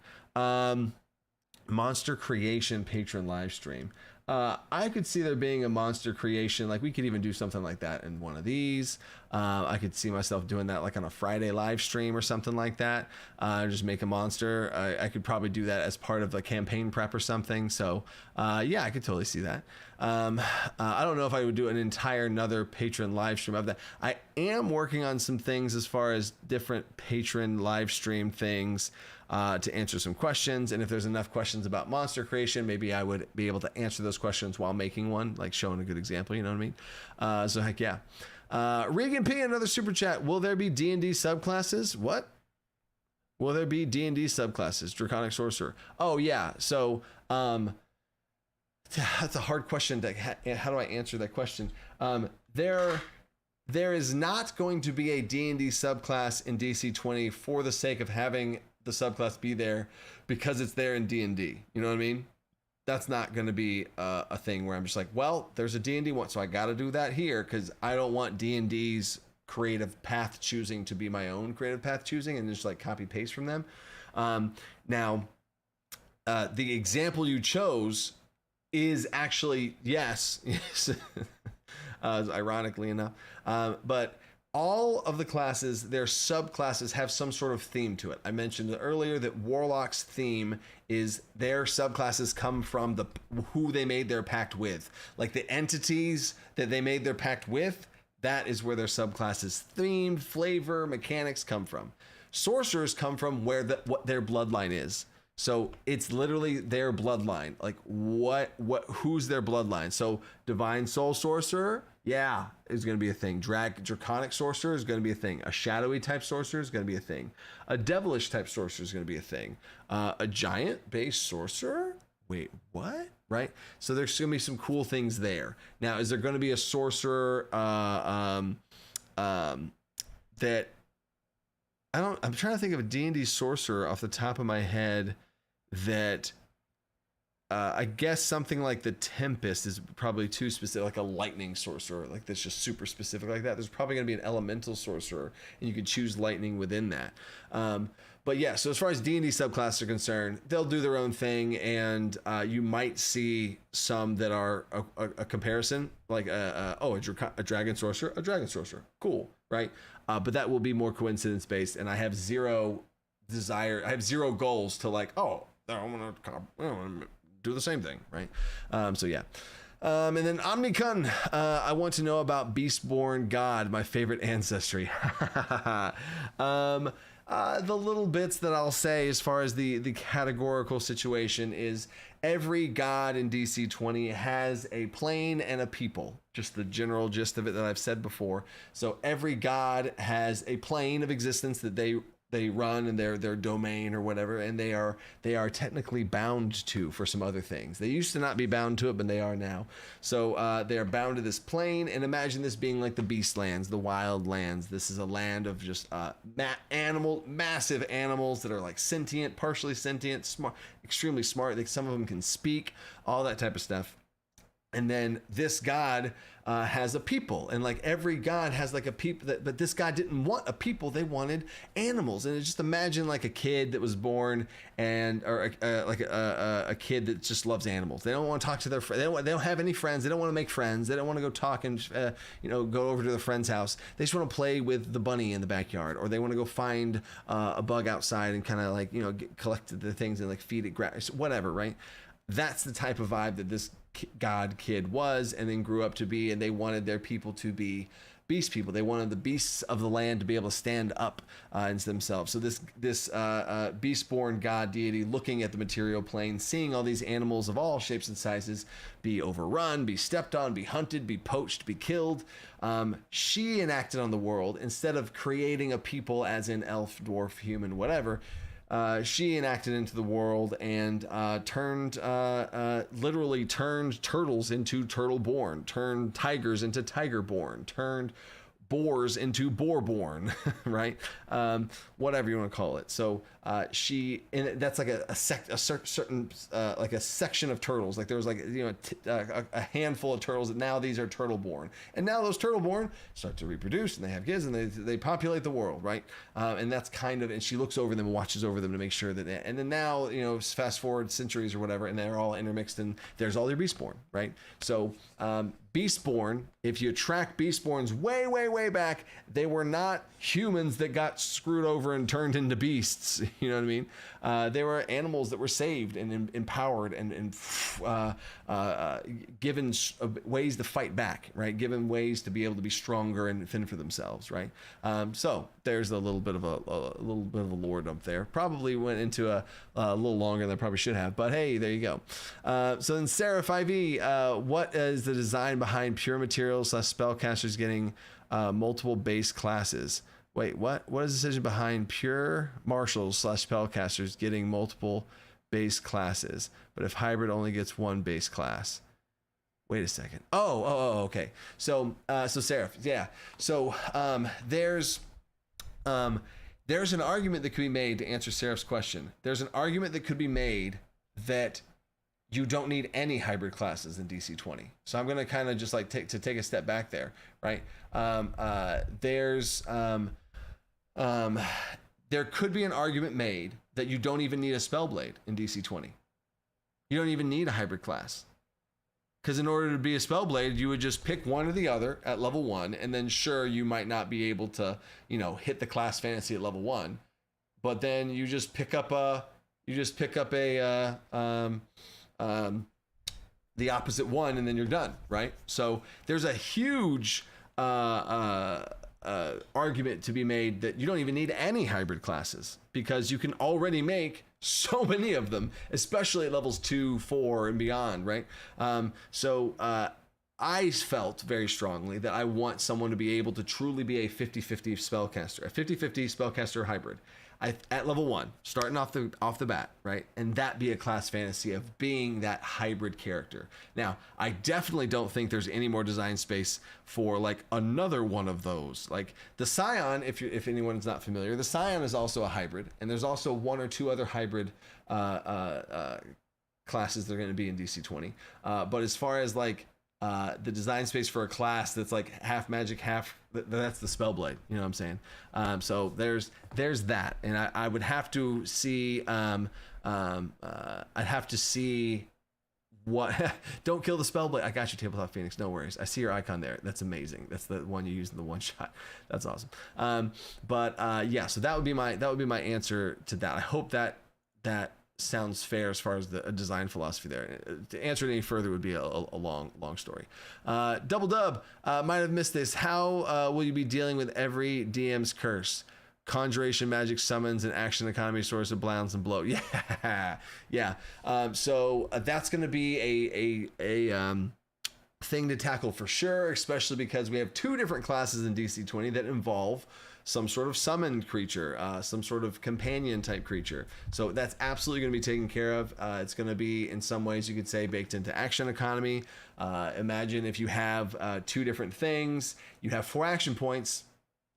Monster Creation patron live stream. I could see there being a Monster Creation, like we could even do something like that in one of these. I could see myself doing that like on a Friday live stream or something like that. Just make a monster. I could probably do that as part of the campaign prep or something. So yeah, I could totally see that. I don't know if I would do an entire another patron live stream of that. I am working on some things as far as different patron live stream things to answer some questions. And if there's enough questions about monster creation, maybe I would be able to answer those questions while making one, like showing a good example, you know what I mean? So heck yeah. Regan P, another super chat. Will there be D&D subclasses? What? Will there be D&D subclasses? Draconic Sorcerer. Oh yeah. So, that's a hard question. How do I answer that question? There is not going to be a D&D subclass in DC20 for the sake of having the subclass be there because it's there in D&D. You know what I mean? That's not going to be a thing where I'm just like, well, there's a D&D one, so I got to do that here because I don't want D&D's creative path choosing to be my own creative path choosing and just like copy paste from them. Now, the example you chose is actually yes, ironically enough, but all of the classes, their subclasses have some sort of theme to it. I mentioned earlier that Warlock's theme is their subclasses come from who they made their pact with. Like the entities that they made their pact with, that is where their subclasses theme, flavor, mechanics come from. Sorcerers come from where what their bloodline is. So it's literally their bloodline. Like who's their bloodline? So Divine Soul Sorcerer, yeah, is going to be a thing. Draconic Sorcerer is going to be a thing. A shadowy type sorcerer is going to be a thing. A devilish type sorcerer is going to be a thing. A giant based sorcerer? Wait, what? Right? So there's going to be some cool things there. Now, is there going to be a sorcerer that I'm trying to think of a D&D sorcerer off the top of my head that I guess something like the Tempest is probably too specific, like a lightning sorcerer, like that's just super specific like that. There's probably going to be an elemental sorcerer, and you could choose lightning within that. But yeah, so as far as D&D subclasses are concerned, they'll do their own thing, and you might see some that are a comparison, like a dragon sorcerer, cool, right? But that will be more coincidence based, and I have zero goals to like, I want to do the same thing, right? So yeah. And then Omnicun, I want to know about Beastborn God, my favorite ancestry. The little bits that I'll say as far as the categorical situation is every god in DC20 has a plane and a people. Just the general gist of it that I've said before. So every god has a plane of existence that they run in their domain or whatever, and they are technically bound to for some other things. They used to not be bound to it, but they are now. So they are bound to this plane, and imagine this being like the beast lands, the wild lands. This is a land of just massive animals that are like sentient, partially sentient, smart, extremely smart. Some of them can speak, all that type of stuff. And then this god has a people, and like every god has like a people, but this god didn't want a people; they wanted animals. And just imagine like a kid that was born, or a kid that just loves animals. They don't want to talk to their friends. They don't have any friends. They don't want to make friends. They don't want to go talk and go over to their friend's house. They just want to play with the bunny in the backyard, or they want to go find a bug outside and kind of like collect the things and like feed it grass, whatever, right? That's the type of vibe that this god kid was, and then grew up to be, and they wanted their people to be beast people. They wanted the beasts of the land to be able to stand up into themselves. So this beast-born god deity looking at the material plane, seeing all these animals of all shapes and sizes be overrun, be stepped on, be hunted, be poached, be killed. She enacted on the world instead of creating a people as in elf, dwarf, human, whatever. She enacted into the world and literally turned turtles into turtle-born, turned tigers into tiger-born, turned boars into boar-born, right? Whatever you want to call it. So that's like a certain like a section of turtles. Like there was like a handful of turtles, and now these are turtle-born, and now those turtle-born start to reproduce, and they have kids, and they populate the world, right? And that's and she looks over them and watches over them to make sure that and then now fast forward centuries or whatever, and they're all intermixed, and there's all their beastborn, right? So Beastborn, if you track Beastborns way back, they were not humans that got screwed over and turned into beasts. You know what I mean? They were animals that were saved and empowered and given ways to fight back, right? Given ways to be able to be stronger and fend for themselves, right? So there's a little bit of a lore dump there. Probably went into a little longer than I probably should have, but hey, there you go. So then Sarah 5e, what is the design behind pure materials / spellcasters getting multiple base classes? Wait, what? What is the decision behind pure marshals / spellcasters getting multiple base classes, but if hybrid only gets one base class? Wait a second. Oh, okay. So Seraph, yeah. So there's an argument that could be made to answer Seraph's question. There's an argument that could be made that you don't need any hybrid classes in DC20. So I'm going to kind of just like take a step back there, right? There could be an argument made that you don't even need a Spellblade in DC20. You don't even need a hybrid class. Because in order to be a Spellblade, you would just pick one or the other at level 1, and then sure, you might not be able to, hit the class fantasy at level 1, but then you just pick up the opposite one, and then you're done, right? So there's a huge argument to be made that you don't even need any hybrid classes because you can already make so many of them, especially at levels 2, 4, and beyond, right? So I felt very strongly that I want someone to be able to truly be a 50-50 spellcaster, a 50-50 spellcaster hybrid. At level 1, starting off the bat, right? And that be a class fantasy of being that hybrid character. Now, I definitely don't think there's any more design space for like another one of those. Like the Scion, if anyone's not familiar, the Scion is also a hybrid, and there's also 1 or 2 other hybrid classes that are going to be in DC20. But as far as like the design space for a class that's like half magic, half that's the Spellblade, you know what I'm saying? So there's that, and I would have to see I'd have to see what don't kill the Spellblade. I got you, Tabletop Phoenix, no worries. I see your icon there. That's amazing. That's the one you use in the one shot. That's awesome. Yeah, so that would be my answer to that. I hope that sounds fair as far as the design philosophy there. To answer it any further would be a long story. Double Dub, might have missed this. How will you be dealing with every DM's curse? Conjuration, magic, summons, and action economy, source of blounds and blow. Yeah. So that's going to be a thing to tackle for sure, especially because we have 2 different classes in DC20 that involve some sort of summoned creature, some sort of companion type creature. So that's absolutely going to be taken care of. It's going to be, in some ways, you could say, baked into action economy. Imagine if you have 2 different things, you have 4 action points.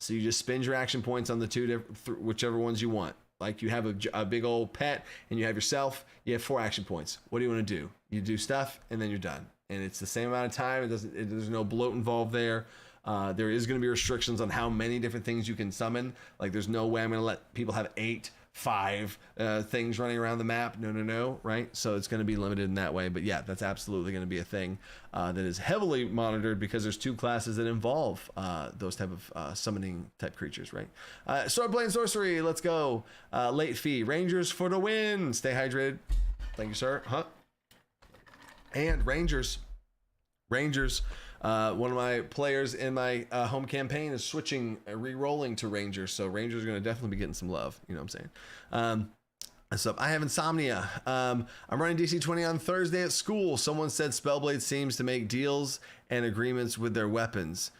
So you just spend your action points on the whichever ones you want. Like you have a big old pet and you have yourself, you have 4 action points. What do you want to do? You do stuff and then you're done. And it's the same amount of time. There's no bloat involved there. There is going to be restrictions on how many different things you can summon. Like there's no way I'm going to let people have 5 things running around the map. No, right? So it's going to be limited in that way. But yeah, that's absolutely going to be a thing that is heavily monitored because there's 2 classes that involve those type of summoning type creatures, right? Swordblade and Sorcery, let's go. Late fee, Rangers for the win. Stay hydrated. Thank you, sir. And Rangers. One of my players in my home campaign is switching, re-rolling to Rangers, so Rangers are going to definitely be getting some love. You know what I'm saying? So I have insomnia. I'm running DC20 on Thursday at school. Someone said Spellblade seems to make deals and agreements with their weapons.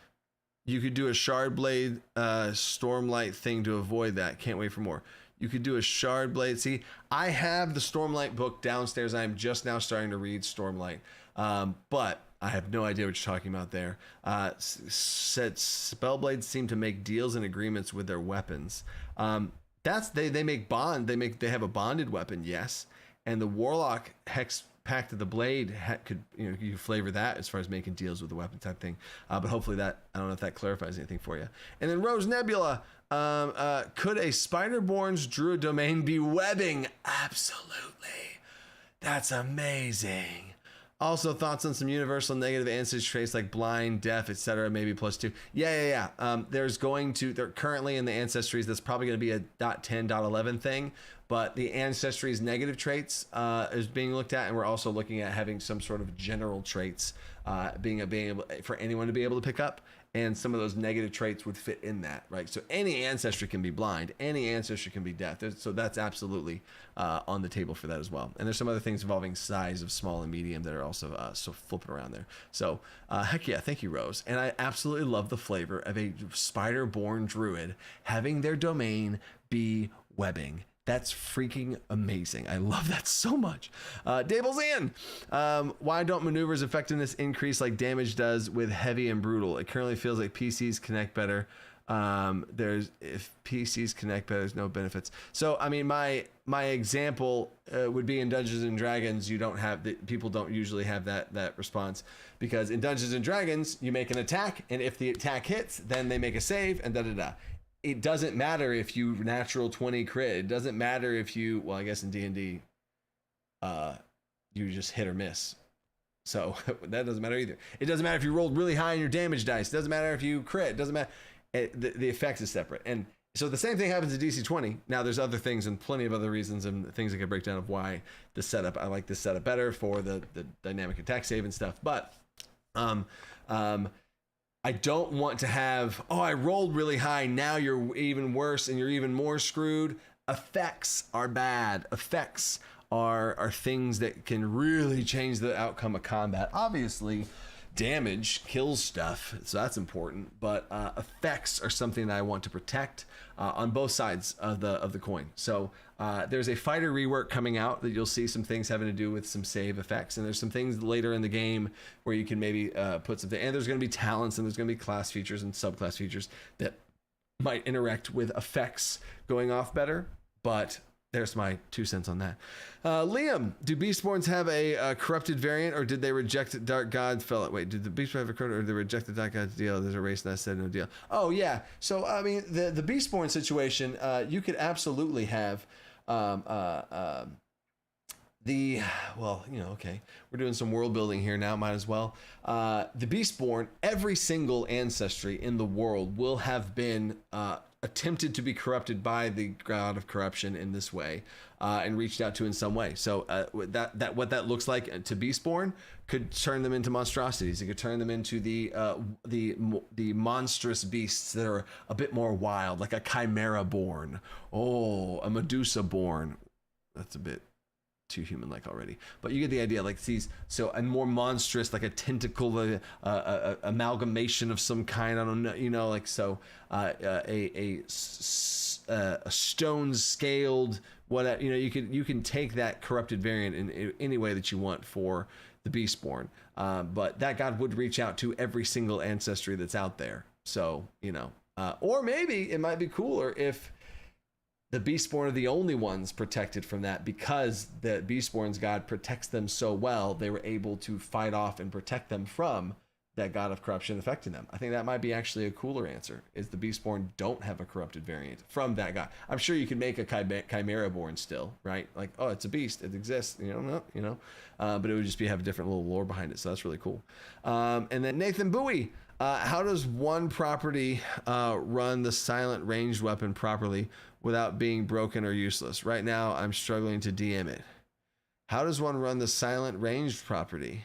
You could do a Shardblade Stormlight thing to avoid that. Can't wait for more. You could do a Shardblade. See, I have the Stormlight book downstairs. I'm just now starting to read Stormlight. But I have no idea what you're talking about there. Said Spellblades seem to make deals and agreements with their weapons. They make bond. They have a bonded weapon, yes. And the Warlock Hex Pact of the Blade could you flavor that as far as making deals with the weapon type thing. But hopefully that, I don't know if that clarifies anything for you. And then Rose Nebula, could a Spiderborn's Druid domain be webbing? Absolutely. That's amazing. Also, thoughts on some universal negative ancestry traits like blind, deaf, etc. Maybe +2. Yeah. There currently in the ancestries, that's probably going to be a .10.11 thing. But the ancestry's negative traits is being looked at, and we're also looking at having some sort of general traits being able for anyone to be able to pick up. And some of those negative traits would fit in that, right? So any ancestry can be blind, any ancestry can be deaf. So that's absolutely on the table for that as well. And there's some other things involving size of small and medium that are also so flipping around there. So heck yeah, thank you, Rose. And I absolutely love the flavor of a spider-born druid having their domain be webbing. That's freaking amazing. I love that so much. Dable's in. Why don't maneuvers effectiveness increase like damage does with heavy and brutal? It currently feels like PCs connect better. If PCs connect better, there's no benefits. So I mean, my example would be in Dungeons and Dragons. People don't usually have that response, because in Dungeons and Dragons you make an attack, and if the attack hits, then they make a save, and It doesn't matter if you natural 20 crit. It doesn't matter if you, well, I guess in D&D, you just hit or miss. So that doesn't matter either. It doesn't matter if you rolled really high in your damage dice. It doesn't matter if you crit. It doesn't matter. The effect is separate. And so the same thing happens in DC20. Now there's other things and plenty of other reasons and things I can break down of why I like this setup better for the dynamic attack save and stuff. But, I don't want to have, I rolled really high, now you're even worse and you're even more screwed. Effects are bad. Effects are things that can really change the outcome of combat. Obviously, damage kills stuff, so that's important. But effects are something that I want to protect on both sides of the coin. So there's a fighter rework coming out that you'll see some things having to do with some save effects, and there's some things later in the game where you can maybe put something. And there's going to be talents, and there's going to be class features and subclass features that might interact with effects going off better. But there's my 2 cents on that. Liam, do Beastborns have a corrupted variant, or did they reject Dark God's fellow? Wait, did the Beastborn have a corrupted, or did they reject the Dark God's deal? There's a race that said no deal. Oh, yeah. So, I mean, the Beastborn situation, you could absolutely have okay, we're doing some world building here now, might as well. The Beastborn, every single ancestry in the world will have been attempted to be corrupted by the god of corruption in this way, and reached out to in some way. So what that looks like to Beastborn could turn them into monstrosities. It could turn them into the monstrous beasts that are a bit more wild, like a chimera born, a Medusa born. That's a bit too human-like already, but you get the idea. Like a more monstrous, like a tentacle, amalgamation of some kind. I don't know, like so. A stone scaled whatever. You can take that corrupted variant in any way that you want for the Beastborn. But that god would reach out to every single ancestry that's out there. So or maybe it might be cooler if the Beastborn are the only ones protected from that, because the Beastborn's god protects them so well, they were able to fight off and protect them from that god of corruption affecting them. I think that might be actually a cooler answer, is the Beastborn don't have a corrupted variant from that god. I'm sure you can make a Chimera born still, right? Like, it's a beast, it exists, but it would just have a different little lore behind it. So that's really cool. And then Nathan Bowie, how does one property run the silent ranged weapon properly without being broken or useless? Right now, I'm struggling to DM it. How does one run the silent ranged property?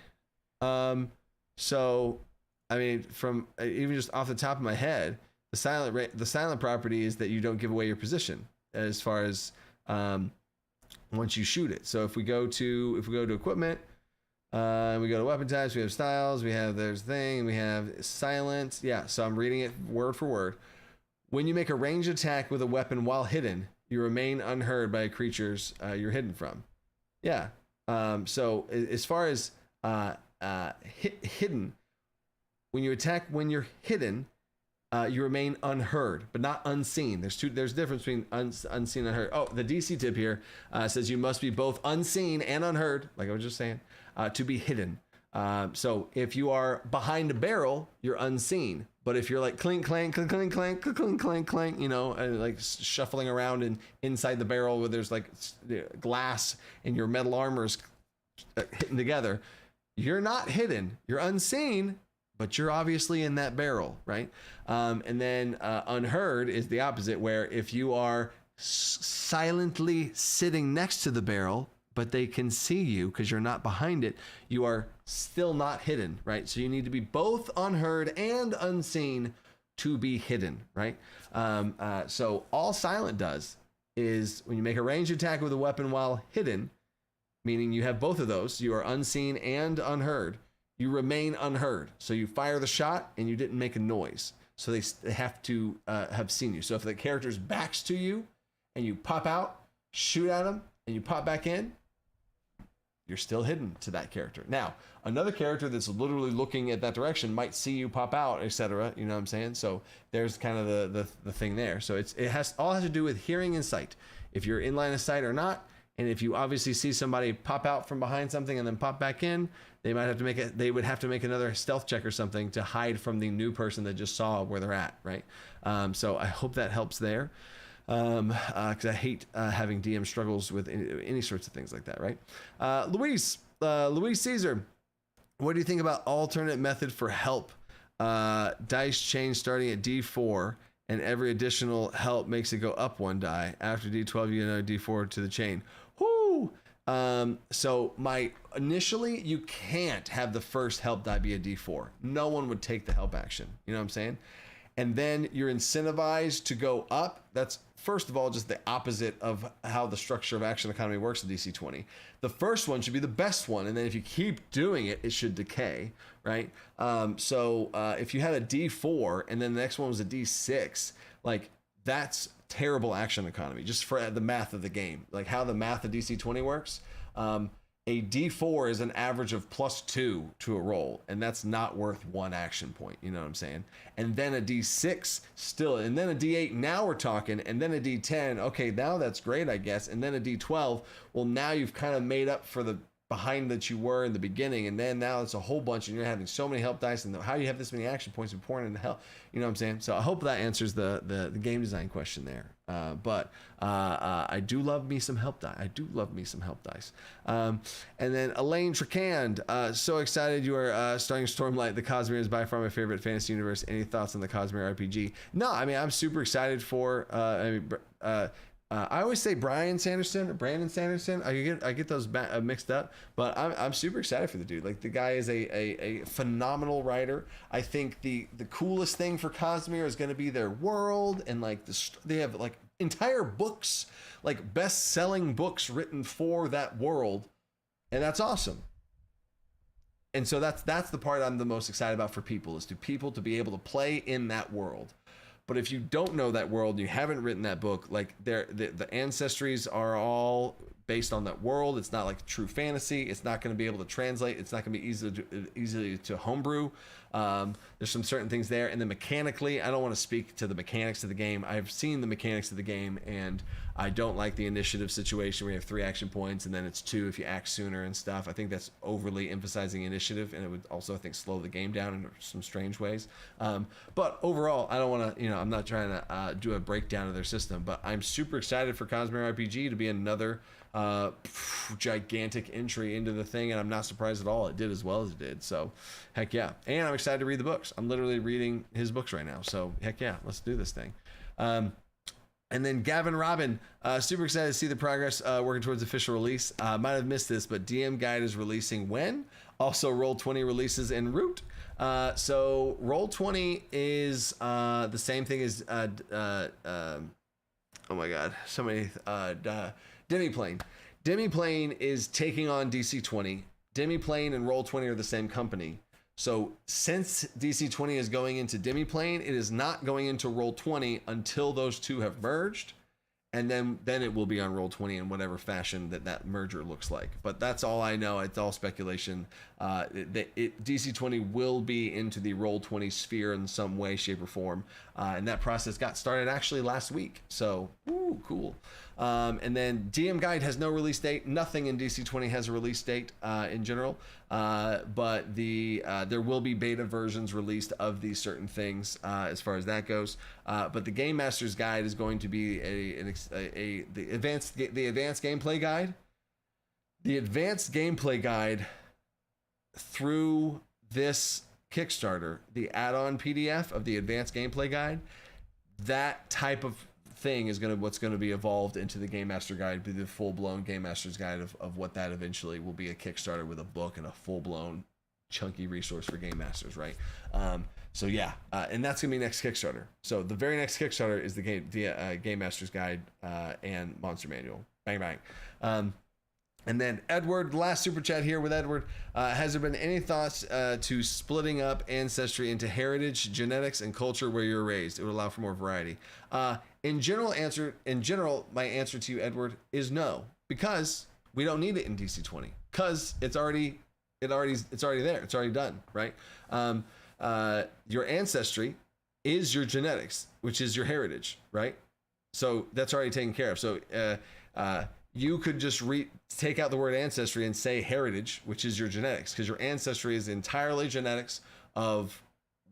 So, I mean, from even just off the top of my head, the silent property is that you don't give away your position as far as once you shoot it. So if we go to equipment, we go to weapon types, we have styles, we have we have silence. Yeah, so I'm reading it word for word. When you make a ranged attack with a weapon while hidden, you remain unheard by creatures you're hidden from. Yeah. So as far as hidden, when you attack when you're hidden, you remain unheard, but not unseen. There's a difference between unseen and unheard. The DC tip here says you must be both unseen and unheard, like I was just saying, to be hidden. So if you are behind a barrel, you're unseen. But if you're like clink, clank, clink, clink, clank, clink, clank, clank, and like shuffling around and inside the barrel where there's like glass and your metal armor's hitting together, you're not hidden, you're unseen, but you're obviously in that barrel, right? And then unheard is the opposite, where if you are silently sitting next to the barrel, but they can see you because you're not behind it, you are still not hidden, right? So you need to be both unheard and unseen to be hidden, right? So all silent does is when you make a ranged attack with a weapon while hidden, meaning you have both of those, you are unseen and unheard, you remain unheard. So you fire the shot and you didn't make a noise. So they have to have seen you. So if the character's back's to you and you pop out, shoot at them, and you pop back in, you're still hidden to that character. Now, another character that's literally looking at that direction might see you pop out, etc. You know what I'm saying? So there's kind of the thing there. So it has to do with hearing and sight. If you're in line of sight or not, and if you obviously see somebody pop out from behind something and then pop back in, they would have to make another stealth check or something to hide from the new person that just saw where they're at, right? So I hope that helps there. Because I hate having DM struggles with any sorts of things like that, right? Luis Caesar, what do you think about alternate method for help? Dice chain starting at D4, and every additional help makes it go up one die. After D12, you know D4 to the chain. Whoo! So initially, you can't have the first help die be a D4. No one would take the help action. You know what I'm saying? And then you're incentivized to go up. That's, first of all, just the opposite of how the structure of action economy works in DC20. The first one should be the best one, and then if you keep doing it, it should decay, right? So if you had a D4 and then the next one was a D6, like that's terrible action economy, just for the math of the game. Like how the math of DC20 works. A D4 is an average of +2 to a roll, and that's not worth one action point. You know what I'm saying? And then a D6 still, and then a D8. Now we're talking, and then a D10. Okay, now that's great, I guess. And then a D12. Well, now you've kind of made up for the behind that you were in the beginning, and then now it's a whole bunch, and you're having so many help dice, and how you have this many action points and pouring into hell. You know what I'm saying? So I hope that answers the game design question there. But I do love me some help dice. And then Elaine Tricand, so excited you are starting Stormlight. The Cosmere is by far my favorite fantasy universe. Any thoughts on the Cosmere RPG? No, I mean, I'm super excited for, I always say Brandon Sanderson. I get those mixed up, but I'm super excited for the dude. Like the guy is a phenomenal writer. I think the coolest thing for Cosmere is going to be their world, and like they have like entire books, like best-selling books written for that world, and that's awesome. And so that's the part I'm the most excited about for people, is to people to be able to play in that world. But if you don't know that world, you haven't written that book, like the ancestries are all based on that world. It's not like true fantasy. It's not going to be able to translate. It's not going to be easily to homebrew. There's some certain things there. And then mechanically, I don't want to speak to the mechanics of the game. I've seen the mechanics of the game, and I don't like the initiative situation where you have 3 action points and then it's 2 if you act sooner and stuff. I think that's overly emphasizing initiative, and it would also, I think, slow the game down in some strange ways. But overall, I don't want to, I'm not trying to do a breakdown of their system, but I'm super excited for Cosmere RPG to be another gigantic entry into the thing, and I'm not surprised at all it did as well as it did. So heck yeah. And I'm excited to read the books. I'm literally reading his books right now, so heck yeah, let's do this thing. And then Gavin Robin, super excited to see the progress working towards official release. Might have missed this, but DM Guide is releasing when? Also, Roll20 releases en route. So Roll20 is the same thing as oh my god, so many Demiplane. Demiplane is taking on DC20. Demiplane and Roll20 are the same company. So since DC20 is going into Demiplane, it is not going into Roll20 until those two have merged. And then it will be on Roll20 in whatever fashion that merger looks like. But that's all I know. It's all speculation. DC20 will be into the Roll20 sphere in some way, shape, or form. And that process got started actually last week. So, ooh, cool. And then DM Guide has no release date. Nothing in DC20 has a release date in general. But there will be beta versions released of these certain things as far as that goes. But the Game Master's Guide is going to be the advanced gameplay guide. The advanced gameplay guide through this Kickstarter, the add-on PDF of the advanced gameplay guide, that type of thing is what's going to be evolved into the Game Master Guide, be the full-blown Game Master's Guide of what that eventually will be, a Kickstarter with a book and a full-blown chunky resource for Game Masters, right? So yeah, and that's gonna be next Kickstarter. So the very next Kickstarter is the Game Master's Guide and Monster Manual. Bang bang. And then Edward, last super chat here with Edward. Has there been any thoughts to splitting up ancestry into heritage, genetics, and culture where you're raised? It would allow for more variety. In general, my answer to you, Edward, is no, because we don't need it in DC20, because it's already there. It's already done, right? Your ancestry is your genetics, which is your heritage, right? So that's already taken care of. So you could just take out the word ancestry and say heritage, which is your genetics, because your ancestry is entirely genetics of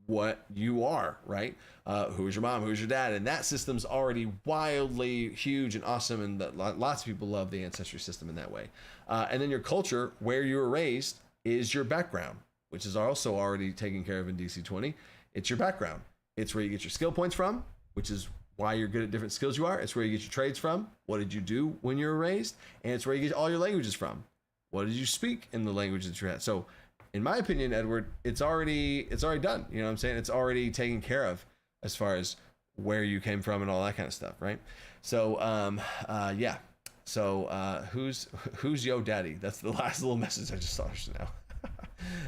what you are, right? Who is your mom? Who is your dad? And that system's already wildly huge and awesome, and lots of people love the ancestry system in that way. And then your culture, where you were raised, is your background, which is also already taken care of in DC20. It's your background. It's where you get your skill points from, which is why you're good at different skills you are. It's where you get your trades from. What did you do when you were raised? And it's where you get all your languages from. What did you speak in the language that you had? So in my opinion, Edward, it's already done. You know what I'm saying? It's already taken care of as far as where you came from and all that kind of stuff, right? So yeah. So who's Yo Daddy? That's the last little message I just saw just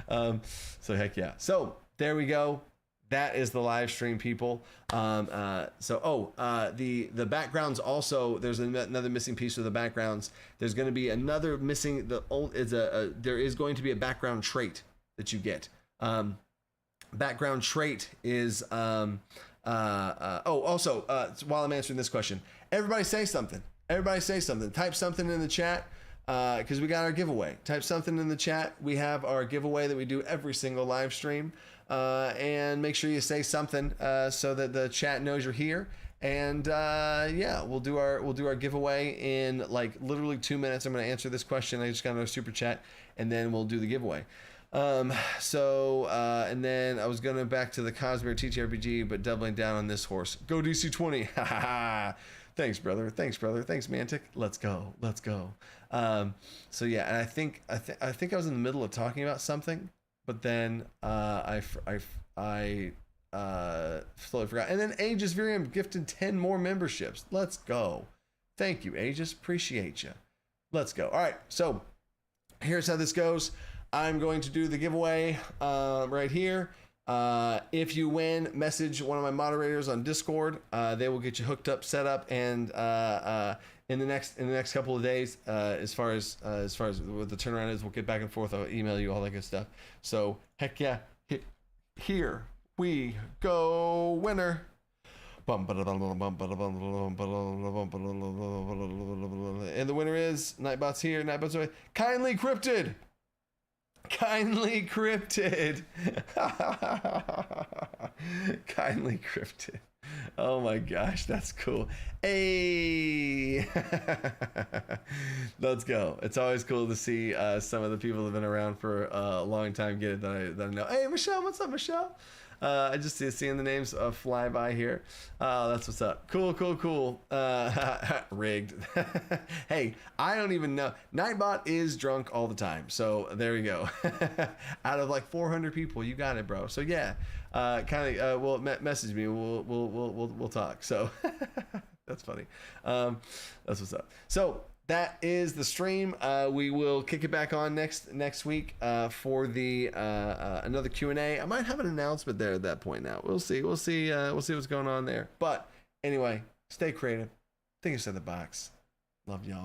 now. So heck yeah. So there we go. That is the live stream, people. The backgrounds also, there's another missing piece of the backgrounds. There's going to be another missing, there is going to be a background trait that you get. Background trait is, while I'm answering this question, everybody say something. Everybody say something. Type something in the chat, because we got our giveaway. Type something in the chat. We have our giveaway that we do every single live stream. And make sure you say something so that the chat knows you're here. And yeah, we'll do our giveaway in like literally 2 minutes. I'm going to answer this question. I just got another super chat, and then we'll do the giveaway. And then I was going to back to the Cosmere TTRPG, but doubling down on this horse. Go DC20. Thanks, brother. Thanks, Mantic. Let's go. So yeah, and I think I was in the middle of talking about something, but then I totally forgot. And then Aegis Virium gifted 10 more memberships. Let's go. Thank you, Aegis. Appreciate you. Let's go. All right, so here's how this goes. I'm going to do the giveaway right here. If you win, message one of my moderators on Discord. They will get you hooked up, set up, and in the next couple of days, as far as what the turnaround is, we'll get back and forth. I'll email you all that good stuff. So heck yeah, here we go, winner. And the winner is Nightbot's here. Nightbot's away. Kindly cryptid. Kindly cryptid. Oh my gosh, that's cool. Hey. Let's go. It's always cool to see some of the people that have been around for a long time get it that I know. Hey Michelle, what's up, Michelle? I just seeing the names fly by here. That's what's up. Cool. Rigged. Hey, I don't even know. Nightbot is drunk all the time. So there we go. Out of like 400 people, you got it, bro. So yeah, message me. We'll talk. So that's funny. That's what's up. So that is the stream. We will kick it back on next week for the another Q&A. I might have an announcement there at that point. Now we'll see what's going on there. But anyway, stay creative. Think outside the box. Love y'all.